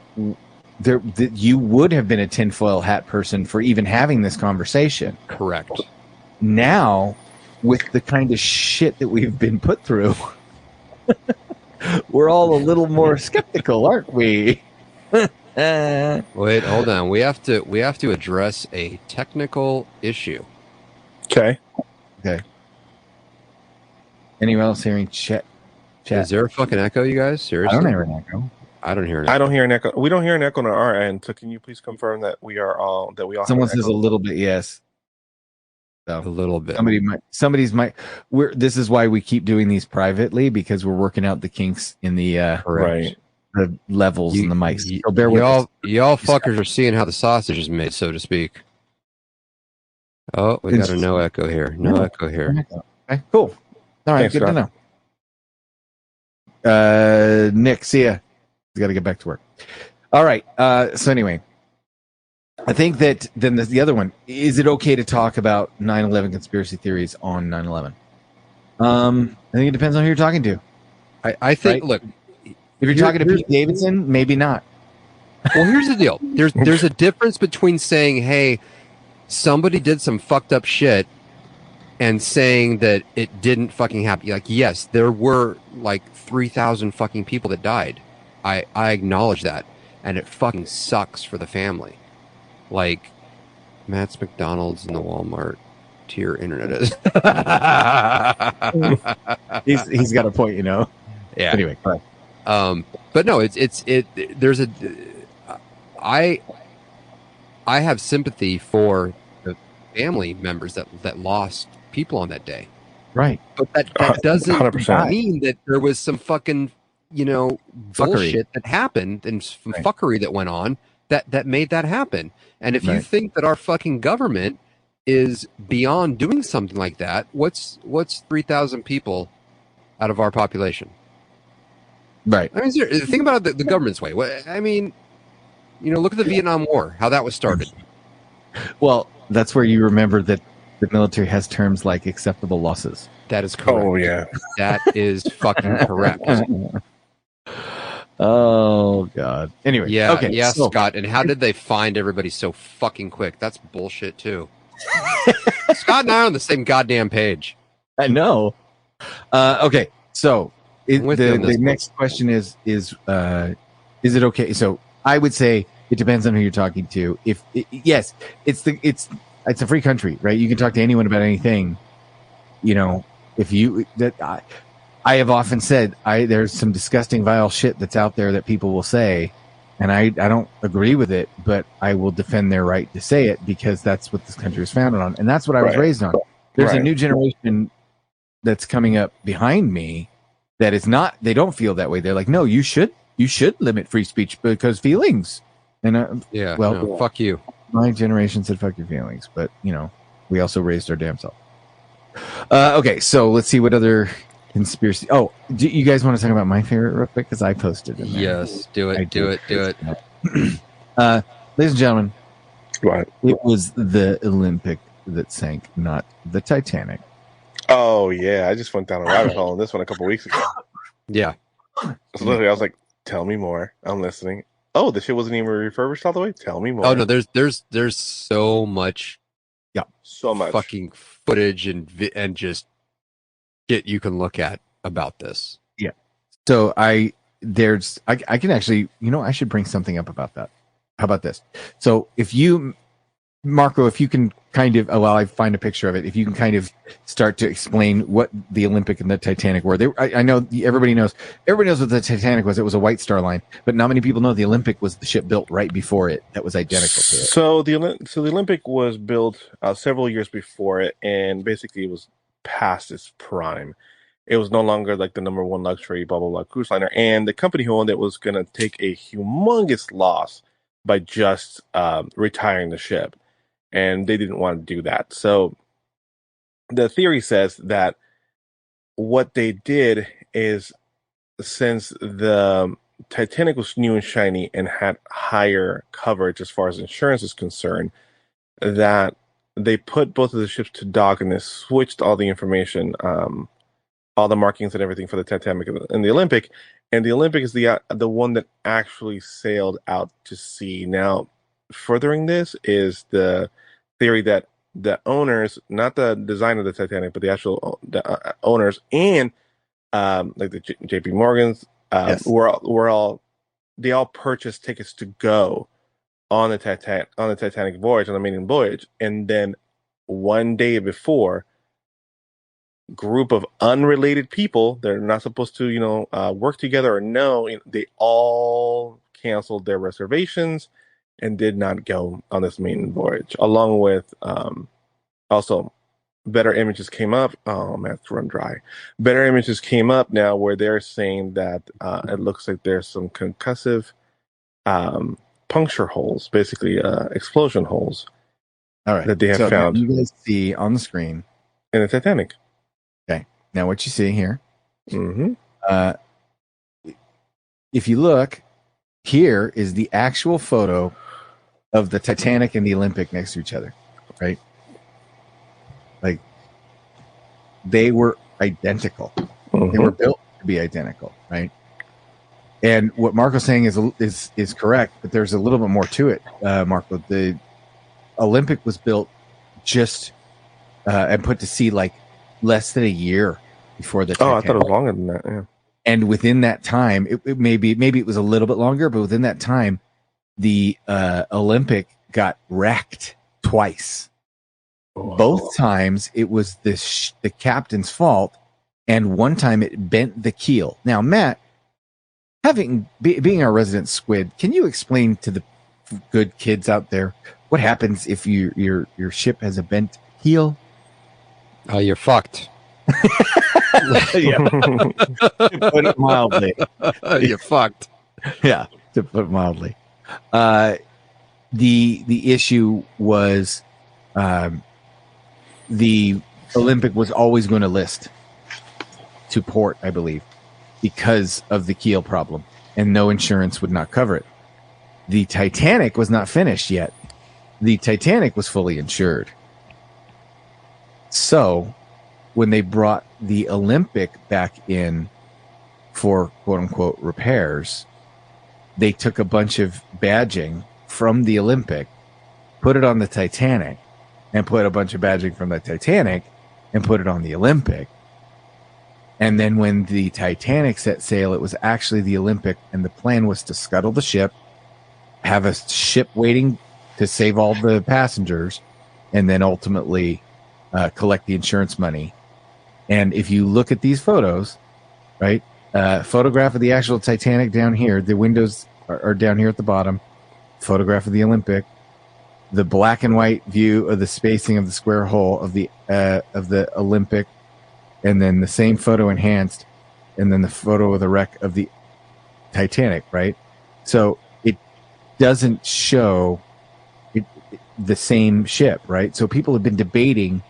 you would have been a tinfoil hat person for even having this conversation. Correct. Now, with the kind of shit that we've been put through, we're all a little more skeptical, aren't we? Wait, hold on. We have to address a technical issue. Okay. Anyone else hearing chat? Is there a fucking echo, you guys? Seriously? I don't hear an echo. I don't hear an echo. We don't hear an echo on our end. So can you please confirm that we all Someone says a little bit, yes. So, a little bit. This is why we keep doing these privately, because we're working out the kinks in the right. The levels and the mics. So bear with us. Y'all fuckers are seeing how the sausage is made, so to speak. Oh, we got a no echo here. No echo here. Okay, cool. All right, good to know. Nick, see ya. He's got to get back to work. All right. So anyway, I think that then the other one, is it okay to talk about 9/11 conspiracy theories on 9/11? I think it depends on who you're talking to. I think, right? Look, if you're talking to Pete Davidson, maybe not. Well, here's the deal. There's a difference between saying, hey, somebody did some fucked up shit, and saying that it didn't fucking happen. Like, yes, there were like 3,000 fucking people that died. I acknowledge that, and it fucking sucks for the family. Like, Matt's McDonald's and the Walmart tier internet is. he's got a point, Yeah. Anyway, go ahead. But no, I have sympathy for the family members that lost people on that day. Right. But that doesn't 100%. mean that there was some fucking, bullshit that happened and some fuckery that went on that made that happen. And if you think that our fucking government is beyond doing something like that, what's 3,000 people out of our population? Right. I mean, think about it the government's way. I mean, look at the Vietnam War, how that was started. Well, that's where you remember that the military has terms like acceptable losses. That is correct. Oh, yeah. That is fucking correct. Oh, God. Anyway. Yeah, okay, yeah, so, Scott. And how did they find everybody so fucking quick? That's bullshit, too. Scott and I are on the same goddamn page. I know. Okay, so the next question is it okay? So I would say it depends on who you're talking to. Yes, it's a free country, right? You can talk to anyone about anything. I have often said there's some disgusting, vile shit that's out there that people will say, and I don't agree with it, but I will defend their right to say it because that's what this country is founded on, and that's what I was raised on. There's a new generation that's coming up behind me that is not. They don't feel that way. They're like, no, you should limit free speech because feelings. And fuck you. My generation said fuck your feelings, but we also raised our damn self. Okay, so let's see what other conspiracy. Oh, do you guys want to talk about my favorite real quick? Because I posted it. Yes, do it. Ladies and gentlemen, Right. It was the Olympic that sank, not the Titanic. Oh, yeah. I just went down a rabbit hole on this one a couple weeks ago. Yeah. Literally, I was like, tell me more. I'm listening. Oh, the shit wasn't even refurbished all the way? Tell me more. Oh, no, there's so much. Yeah. So much. Fucking footage and just shit you can look at about this. Yeah. So I can actually, I should bring something up about that. How about this? So Marco, if you can kind of, while I find a picture of it, if you can kind of start to explain what the Olympic and the Titanic were. I know everybody knows what the Titanic was. It was a White Star Line, but not many people know the Olympic was the ship built right before it that was identical to it. So the Olympic was built several years before it, and basically it was past its prime. It was no longer like the number one luxury blah blah blah cruise liner, and the company who owned it was going to take a humongous loss by just retiring the ship. And they didn't want to do that. So the theory says that what they did is, since the Titanic was new and shiny and had higher coverage as far as insurance is concerned, that they put both of the ships to dock and they switched all the information, all the markings and everything for the Titanic and the Olympic. And the Olympic is the one that actually sailed out to sea. Now, furthering this is the theory that the owners, not the design of the Titanic, but the actual owners and like the JP Morgans, Yes. they all purchased tickets to go on the Titanic voyage, on the maiden voyage, and then one day before, group of unrelated people, they're not supposed to work together or know, they all canceled their reservations and did not go on this maiden voyage. Along with also better images came up. Oh man, it's run dry. Better images came up now where they're saying that it looks like there's some concussive puncture holes, basically explosion holes. All right, that they have found. You guys see on the screen in the Titanic. Okay, now what you see here. Mm-hmm. If you look, here is the actual photo of the Titanic and the Olympic next to each other, right? Like, they were identical. Mm-hmm. They were built to be identical, right? And what Marco's saying is correct, but there's a little bit more to it, Marco. The Olympic was built just and put to sea like less than a year before the Titanic. I thought it was longer than that, yeah. And within that time, it maybe it was a little bit longer, but within that time, the Olympic got wrecked twice. Oh. Both times it was the captain's fault, and one time it bent the keel. Now, Matt, being our resident squid, can you explain to the good kids out there what happens if your ship has a bent keel? You're fucked. Yeah. To put it mildly. You're fucked. Yeah, to put it mildly. The issue was the Olympic was always going to list to port, I believe, because of the keel problem, and no insurance would not cover it. The Titanic was not finished yet. The Titanic was fully insured. So when they brought the Olympic back in for quote unquote repairs, they took a bunch of badging from the Olympic, put it on the Titanic, and put a bunch of badging from the Titanic and put it on the Olympic. And then when the Titanic set sail, it was actually the Olympic, and the plan was to scuttle the ship, have a ship waiting to save all the passengers, and then ultimately collect the insurance money. And if you look at these photos, right, photograph of the actual Titanic down here, the windows are down here at the bottom, photograph of the Olympic, the black and white view of the spacing of the square hole of the Olympic, and then the same photo enhanced, and then the photo of the wreck of the Titanic, right? So it doesn't show the same ship, right? So people have been debating,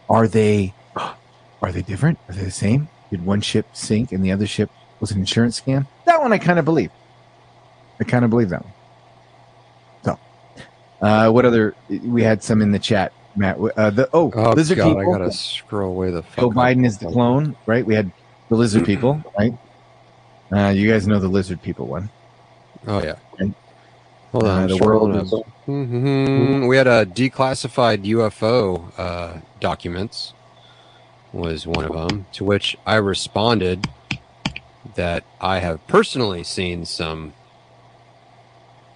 are they different? Are they the same? Did one ship sink and the other ship was an insurance scam? That one I kind of believe. I kind of believe that one. So, what other? We had some in the chat, Matt. Lizard God, people. I gotta scroll away the. Joe Biden is the clone, right? We had the lizard people, right? You guys know the lizard people one. Oh yeah. And, hold on, the world is. We had a declassified UFO documents. Was one of them, to which I responded that I have personally seen some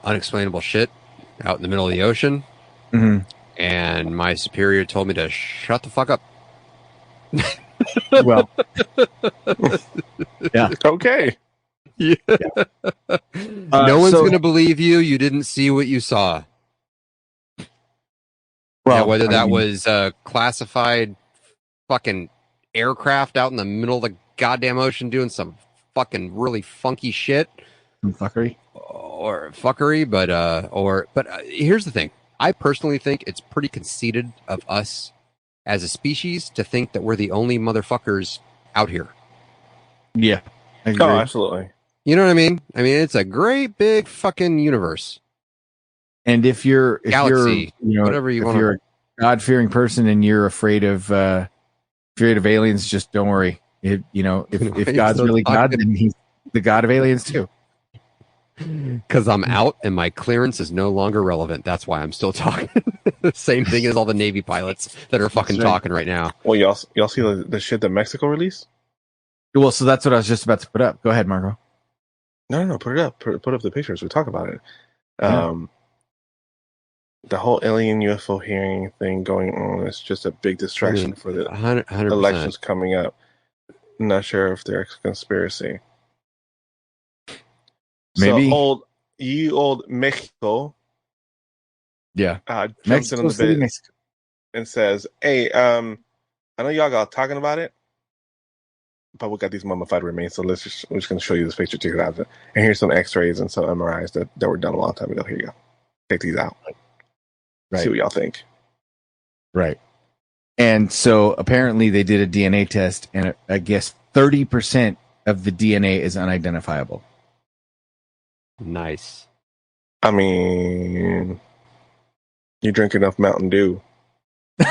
unexplainable shit out in the middle of the ocean, and my superior told me to shut the fuck up. Well, yeah, okay. Yeah. No one's going to believe you. You didn't see what you saw. Well, whether that was classified fucking aircraft out in the middle of the goddamn ocean doing some fucking really funky shit, some fuckery, but here's the thing. I personally think it's pretty conceited of us as a species to think that we're the only motherfuckers out here. Yeah, I agree. Oh, absolutely. You know what I mean? I mean, it's a great big fucking universe. And if you're Galaxy, whatever you want, if you're a God-fearing person and you're afraid of aliens, just don't worry. If God's really God, then he's the God of aliens too. Because I'm out and my clearance is no longer relevant. That's why I'm still talking. Same thing as all the Navy pilots that are fucking talking right now. Well, y'all see the shit that Mexico released? Well, so that's what I was just about to put up. Go ahead, Marco. No, put it up. Put up the pictures. We talk about it. The whole alien UFO hearing thing going on is just a big distraction for the 100%. elections coming up. I'm not sure if they're a conspiracy. Maybe so old Mexico. Yeah. Jumps in on the bed and says, "Hey, I know y'all got talking about it, but we got these mummified remains, so we're just going to show you this picture to you out of it. And here's some X-rays and some MRIs that were done a long time ago. Here you go. Take these out. Right. See what y'all think." Right. And so apparently they did a DNA test, and I guess 30% of the DNA is unidentifiable. Nice. I mean, you drink enough Mountain Dew. You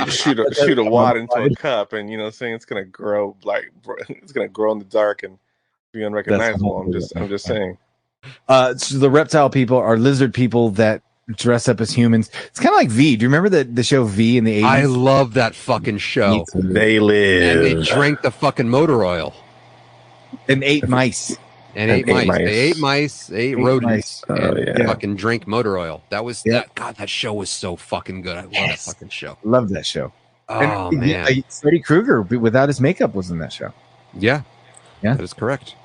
shoot a wad into a cup, and saying it's gonna grow in the dark and be unrecognizable. I'm just saying. So the reptile people are lizard people that dress up as humans. It's kind of like V. Do you remember the show V in the 80s? I love that fucking show. They live. And they drank the fucking motor oil. And ate mice. And ate mice. They ate mice, ate rodents, and fucking drank motor oil. That was that show was so fucking good. I love that fucking show. Love that show. Oh, man. Freddy Krueger without his makeup was in that show. Yeah. That is correct.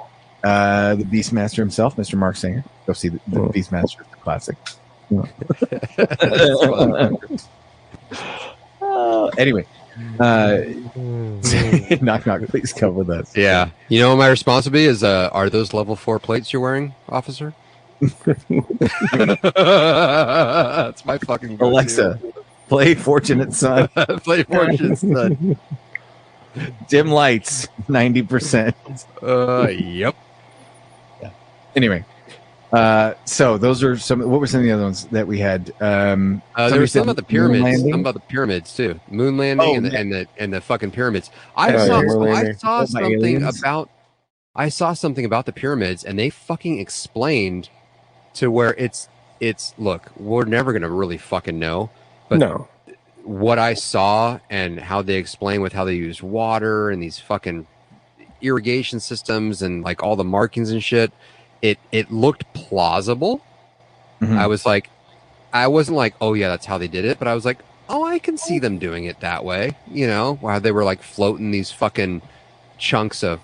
the Beastmaster himself, Mr. Mark Singer. Go see the Beastmaster, the classic. Anyway, knock knock, please come with us. Yeah, you know what my responsibility is? Are those level 4 plates you're wearing, officer? That's my fucking go-to. Alexa, play Fortunate Son. Play Fortunate Son. Dim lights, 90%. Yep. Yeah. Anyway, so those are some. What were some of the other ones that we had? There was some about the pyramids. Some about the pyramids too. Moon landing and the fucking pyramids. I saw something about the pyramids, and they fucking explained to where it's. Look, we're never gonna really fucking know, but no. What I saw and how they explain with how they use water and these fucking irrigation systems and like all the markings and shit, it looked plausible. Mm-hmm. I wasn't like, oh yeah, that's how they did it, but I was like, oh, I can see them doing it that way, you know, while they were like floating these fucking chunks of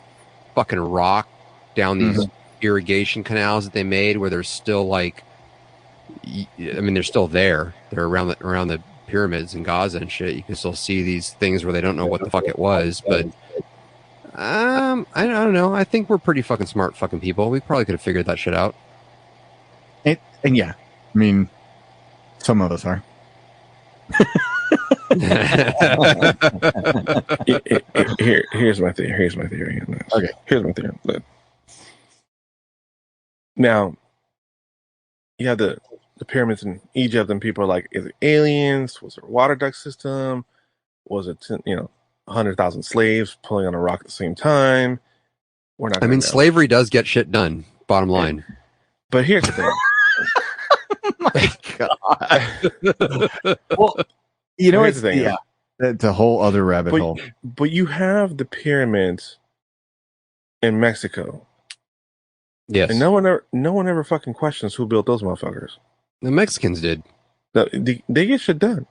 fucking rock down these irrigation canals that they made, where they're still like, I mean, they're still there. They're around the pyramids in Gaza and shit. You can still see these things where they don't know what the fuck it was, but I don't know. I think we're pretty fucking smart fucking people. We probably could have figured that shit out. And yeah, I mean, some of us are. Here's my theory. Okay, here's my theory. Now, you have the pyramids in Egypt, and people are like, is it aliens? Was it a water duct system? Was it 100,000 slaves pulling on a rock at the same time? We're not. I mean, slavery does get shit done. Bottom line. But here's the thing. My God. Well, you know, it's it's a whole other rabbit hole. But you have the pyramids in Mexico. Yes. And no one ever fucking questions who built those motherfuckers. The Mexicans did. They get shit done.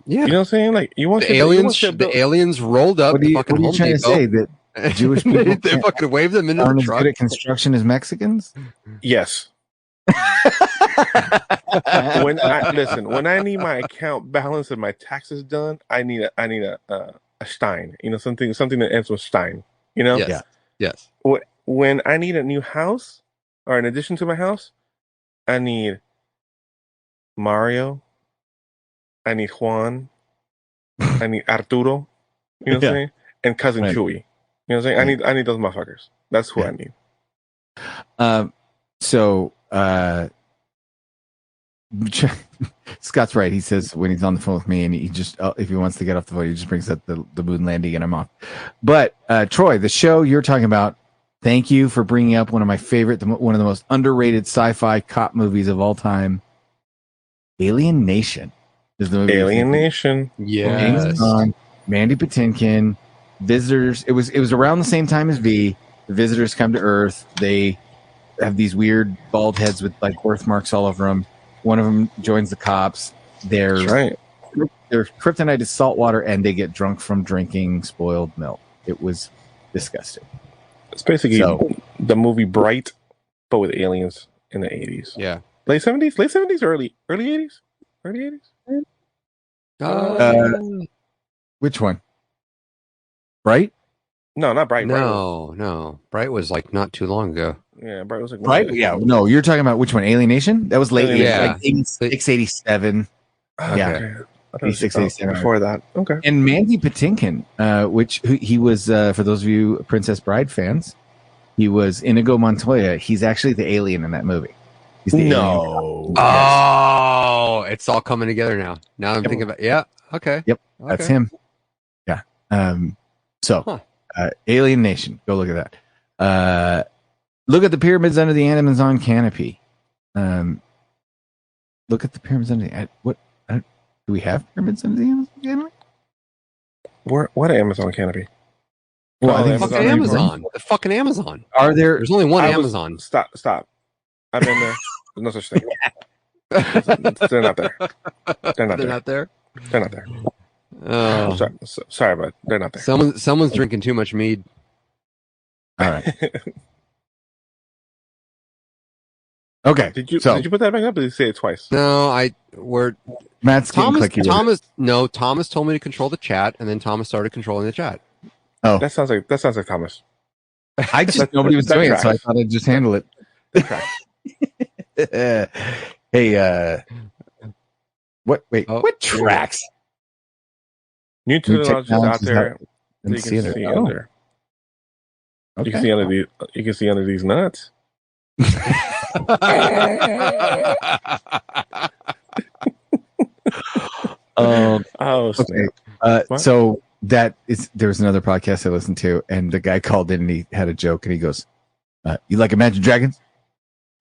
Yeah. You know what I'm saying? Like, you want the aliens. The aliens rolled up. What are you trying to say? That Jewish people they fucking waved them into the truck. As good at construction as Mexicans? Yes. When I need my account balance and my taxes done, I need a Stein. You know, something that ends with Stein. You know? Yes. Yeah. Yes. When I need a new house, or in addition to my house, I need Mario. I need Juan. I need Arturo. You know what I'm saying? And cousin Chewy. You know what I'm saying? I need those motherfuckers. That's who I need. So Scott's right. He says when he's on the phone with me, and he just if he wants to get off the phone, he just brings up the moon landing, and I'm off. But Troy, the show you're talking about. Thank you for bringing up one of my favorite, one of the most underrated sci-fi cop movies of all time. Alien Nation is the movie. Alien Nation. Yes. Mandy Patinkin. Visitors. It was around the same time as V. The visitors come to Earth. They have these weird bald heads with like birthmarks all over them. One of them joins the cops. Their kryptonite is salt water, and they get drunk from drinking spoiled milk. It was disgusting. It's basically the movie Bright, but with aliens in the 80s. Yeah. Late 70s, early 80s? Early 80s? Which one? Bright? No, not Bright. No. Bright was like not too long ago. Yeah, Bright was like... Bright? Yeah, no, you're talking about which one? Alienation? That was late 80s, like 86, 87. Yeah. Okay. 86, 87. Before that. Okay. And Mandy Patinkin, he was, for those of you Princess Bride fans, he was Inigo Montoya. He's actually the alien in that movie. He's the alien. Oh, it's all coming together now. Now I'm thinking about okay. Yep, that's him. Yeah. Alien Nation. Go look at that. Look at the pyramids under the Amazon canopy. Look at the pyramids under the... Do we have pyramids under the Amazon canopy? What Amazon canopy? Well, I think Amazon. The fucking Amazon. Are there? There's only one Amazon. Stop. I've been there. There's no such thing. They're not there. They're not there. They're not there. Oh, sorry, but they're not there. Someone's drinking too much mead. All right. Okay. Did you put that back up? Or did you say it twice? No, Matt's Thomas Thomas told me to control the chat, and then Thomas started controlling the chat. Oh, that sounds like Thomas. I just nobody was doing it, so I thought I'd just handle it. Hey, what? Wait, what tracks? New technologies out there. You can see under. Okay. You can see under these nuts. Okay. So there was another podcast I listened to, and the guy called in and he had a joke, and he goes, "You like Imagine Dragons?"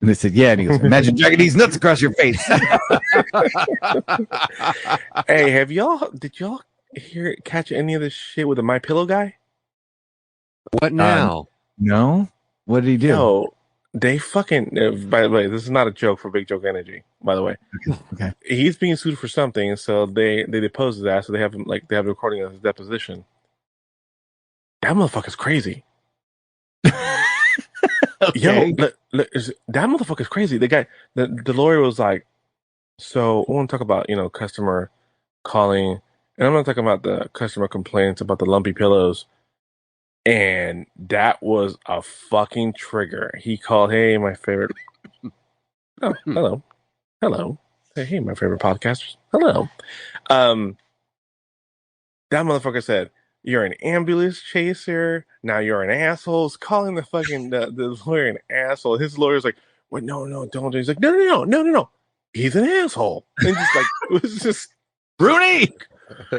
And they said, "Yeah." And he goes, "Imagine dragging these nuts across your face." Hey, did y'all catch any of this shit with the My Pillow guy? What now? No. What did he do? No, they fucking. By the way, this is not a joke for Big Joke Energy. By the way, okay. He's being sued for something, so they deposed his ass. So they have him they have a recording of his deposition. That motherfucker's crazy. Okay. Yo, that motherfucker's crazy. The guy, the lawyer was like, so I want to talk about customer calling, and I'm not talking about the customer complaints about the lumpy pillows. And that was a fucking trigger. He called, "Hey, my favorite." Oh, hello. Hey, my favorite podcasters. Hello. That motherfucker said, "You're an ambulance chaser. Now you're an asshole." He's calling the fucking the lawyer an asshole. His lawyer's like, "Wait, no, don't." He's like, no. He's an asshole. And just like it was just Rooney.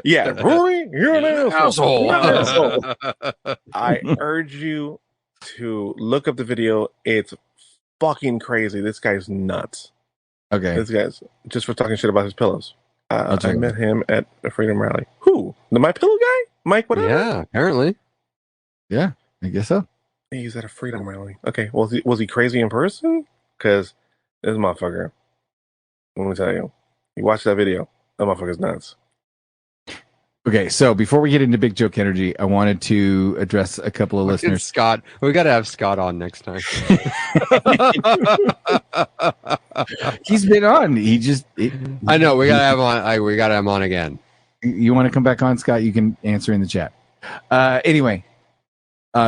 Yeah, Rooney, you're an asshole. I urge you to look up the video. It's fucking crazy. This guy's nuts. Okay. This guy's just for talking shit about his pillows. I met him at a Freedom Rally. Who? The My Pillow guy? Mike, whatever? Yeah, apparently. Yeah, I guess so. He's at a Freedom Rally. Okay, was he crazy in person? Because this motherfucker, let me tell you, you watch that video, that motherfucker's nuts. Okay, so before we get into Big Joke Energy, I wanted to address a couple of listeners. Scott, we got to have Scott on next time. He's been on. I know we got to have him on. We got to have him on again. You want to come back on, Scott? You can answer in the chat. Anyway,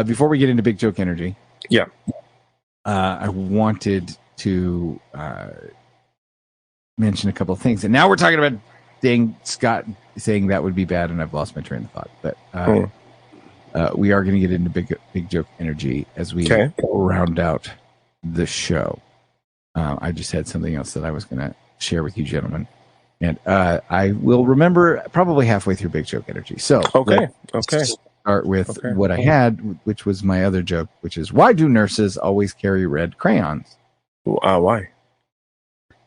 before we get into Big Joke Energy, yeah, I wanted to mention a couple of things, and now we're talking about Scott saying that would be bad, and I've lost my train of thought. But we are going to get into Big Joke Energy as we round out the show. I just had something else that I was going to share with you, gentlemen, and I will remember probably halfway through Big Joke Energy. So okay. Start with what I had, which was my other joke, which is, why do nurses always carry red crayons? Why?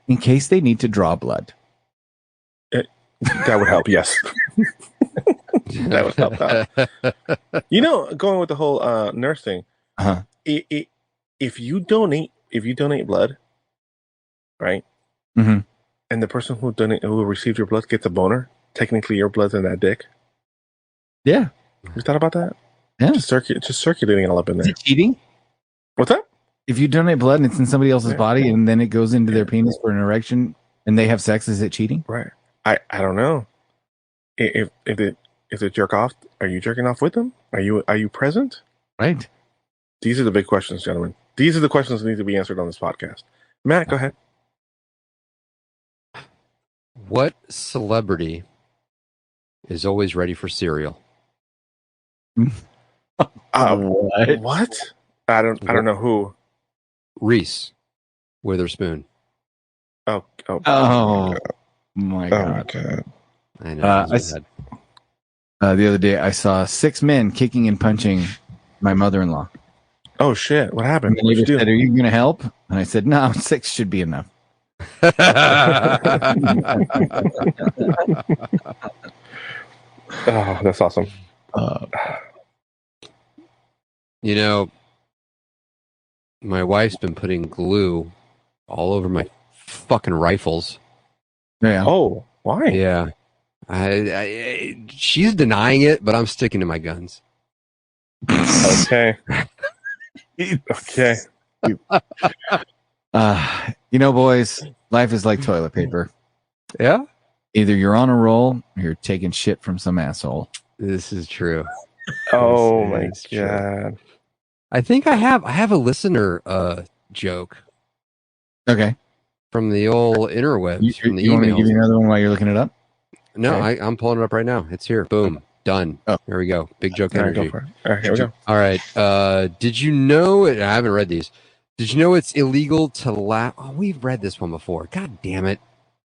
In case they need to draw blood. That would help, yes. That would help out. Going with the whole nurse thing. Uh-huh. If you donate blood, right? Mm-hmm. And the person who received your blood gets a boner, technically your blood's in that dick. Yeah. You thought about that? Yeah. Just circulating all up in there. Is it cheating? What's that? If you donate blood and it's in somebody else's body and then it goes into their penis for an erection and they have sex, is it cheating? Right. I don't know. If they jerk off, are you jerking off with them? Are you present? Right. These are the big questions, gentlemen. These are the questions that need to be answered on this podcast. Matt, go ahead. What celebrity is always ready for cereal? What? I don't know who. Reese Witherspoon. Oh my God. I know. The other day, I saw 6 men kicking and punching my mother-in-law. Oh shit! What happened? And the neighbor said, "Are you going to help?" And I said, "No, 6 should be enough." Oh, that's awesome. My wife's been putting glue all over my fucking rifles. Yeah. Oh, why? Yeah. She's denying it, but I'm sticking to my guns. Okay. Okay. You know, boys, life is like toilet paper. Yeah? Either you're on a roll or you're taking shit from some asshole. This is true. Oh my god! I think I have a listener joke. Okay. From the old interwebs, from the you want me to emails. give you another one while you're looking it up? No, Okay. I'm pulling it up right now. It's here. Boom. Done. Oh. Here we go. Big joke All right, energy. go for it. All right, here we go. All right. Did you know? I haven't read these. Did you know it's illegal to laugh? Oh, we've read this one before. God damn it.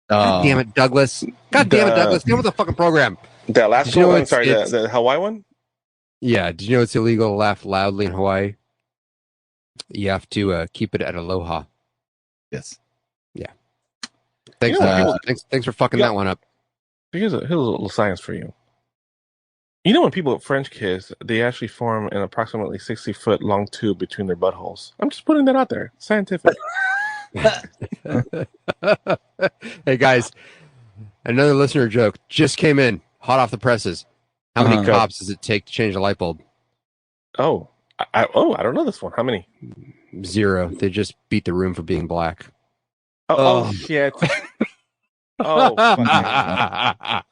God damn it, Douglas. God damn it, Douglas. Get with the fucking program. The last one? I'm sorry, the Hawaii one? Yeah. Did you know it's illegal to laugh loudly in Hawaii? You have to keep it at aloha. Yes. Yeah. Thanks, thanks for fucking that one up. Here's a little science for you. You know when people French kiss, they actually form an approximately 60-foot long tube between their buttholes. I'm just putting that out there. Scientific. Hey guys, another listener joke just came in, hot off the presses. How many cops does it take to change a light bulb? Oh, I don't know this one. How many? 0. They just beat the room for being black. Oh shit. Oh,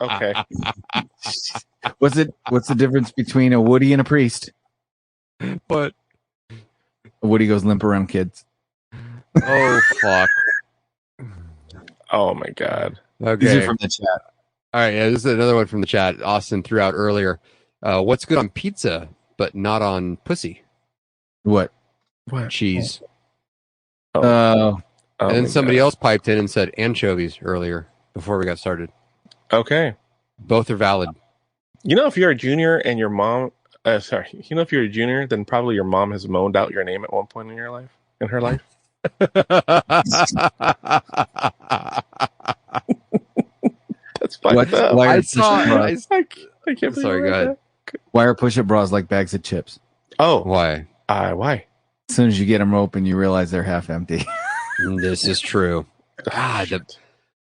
okay. What's the difference between a Woody and a priest? What? A Woody goes limp around kids. Oh fuck. Oh my god. These Okay. are from the chat. All right, yeah, this is another one from the chat. Austin threw out earlier. What's good on pizza but not on pussy? What? Cheese. Oh. And then somebody else piped in and said anchovies earlier before we got started. Okay. Both are valid. You know, if you're a junior and your mom, you know, if you're a junior, then probably your mom has moaned out your name at one point in her life. That's fucked up. Why I can't Sorry, go ahead. Why are push-up bras like bags of chips? Oh, Why? Why? As soon as you get them open, you realize they're half empty. This is true. God, the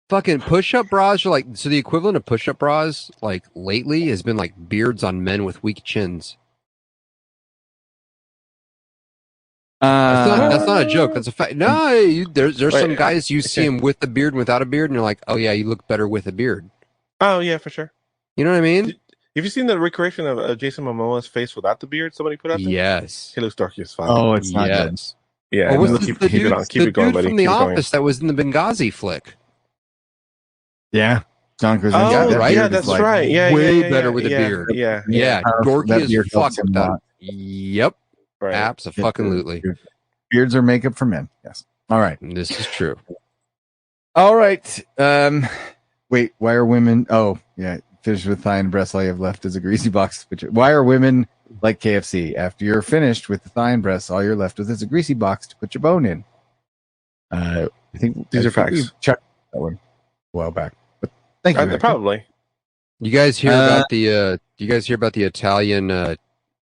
fucking push-up bras are like, so the equivalent of push-up bras, like lately, has been like beards on men with weak chins. That's not a joke. That's a fact. No, there's some guys you see them with a beard and without a beard, and you're like, oh yeah, you look better with a beard. Oh yeah, for sure. You know what I mean? Have you seen the recreation of Jason Momoa's face without the beard? Somebody put out there. Yes, he looks darky as fuck. Oh, it's not good. Yeah, keep it going, buddy. From The Office that was in the Benghazi flick. Yeah, John Krasinski. Right? Yeah, that's right. Yeah, way better with a beard. Yeah, dorky as fuck with that. Yep. Right. Absolutely. Beards are makeup for men. Yes. All right. This is true. All right. Wait, why are women? Oh, yeah. Fish with thigh and breast. All you have left is a greasy box. Why are women like KFC? After you're finished with the thigh and breast, all you're left with is a greasy box to put your bone in. I think these are facts. We checked that one a while back. But thank you. Probably. You guys hear about the? You guys hear about the Italian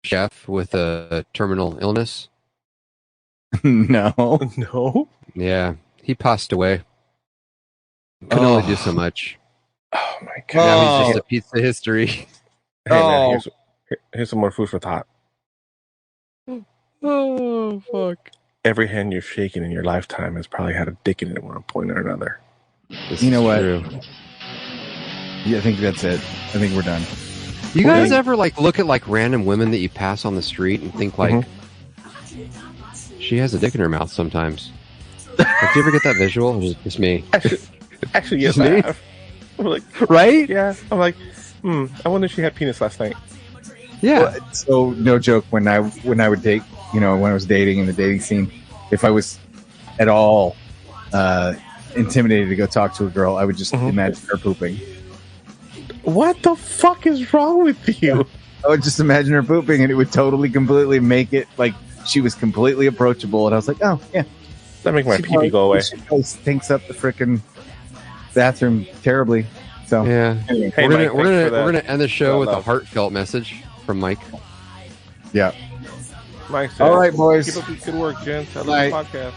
chef with a terminal illness? No. Yeah, he passed away. Could only do so much. Oh my god! Now he's just a piece of history. Hey, man, here's some more food for thought. Oh fuck! Every hand you've shaken in your lifetime has probably had a dick in it at one point or another. You know what? Yeah, I think that's it. I think we're done. You guys ever like look at like random women that you pass on the street and think like she has a dick in her mouth sometimes? Like, do you ever get that visual? Or is it just me? Actually, yes, me? I'm like, right? Yeah, I'm like, I wonder if she had penis last night. Yeah. Well, so no joke. When I would date, when I was dating in the dating scene, if I was at all intimidated to go talk to a girl, I would just imagine her pooping. What the fuck is wrong with you? I would just imagine her pooping, and it would totally, completely make it like she was completely approachable. And I was like, oh yeah, that make my pee go away. She probably stinks up the frickin' bathroom terribly. So yeah, anyway. Hey, we're gonna end the show with a heartfelt message from Mike. Yeah. Mike says, all right, boys. Keep up the good work, gents. I love the podcast.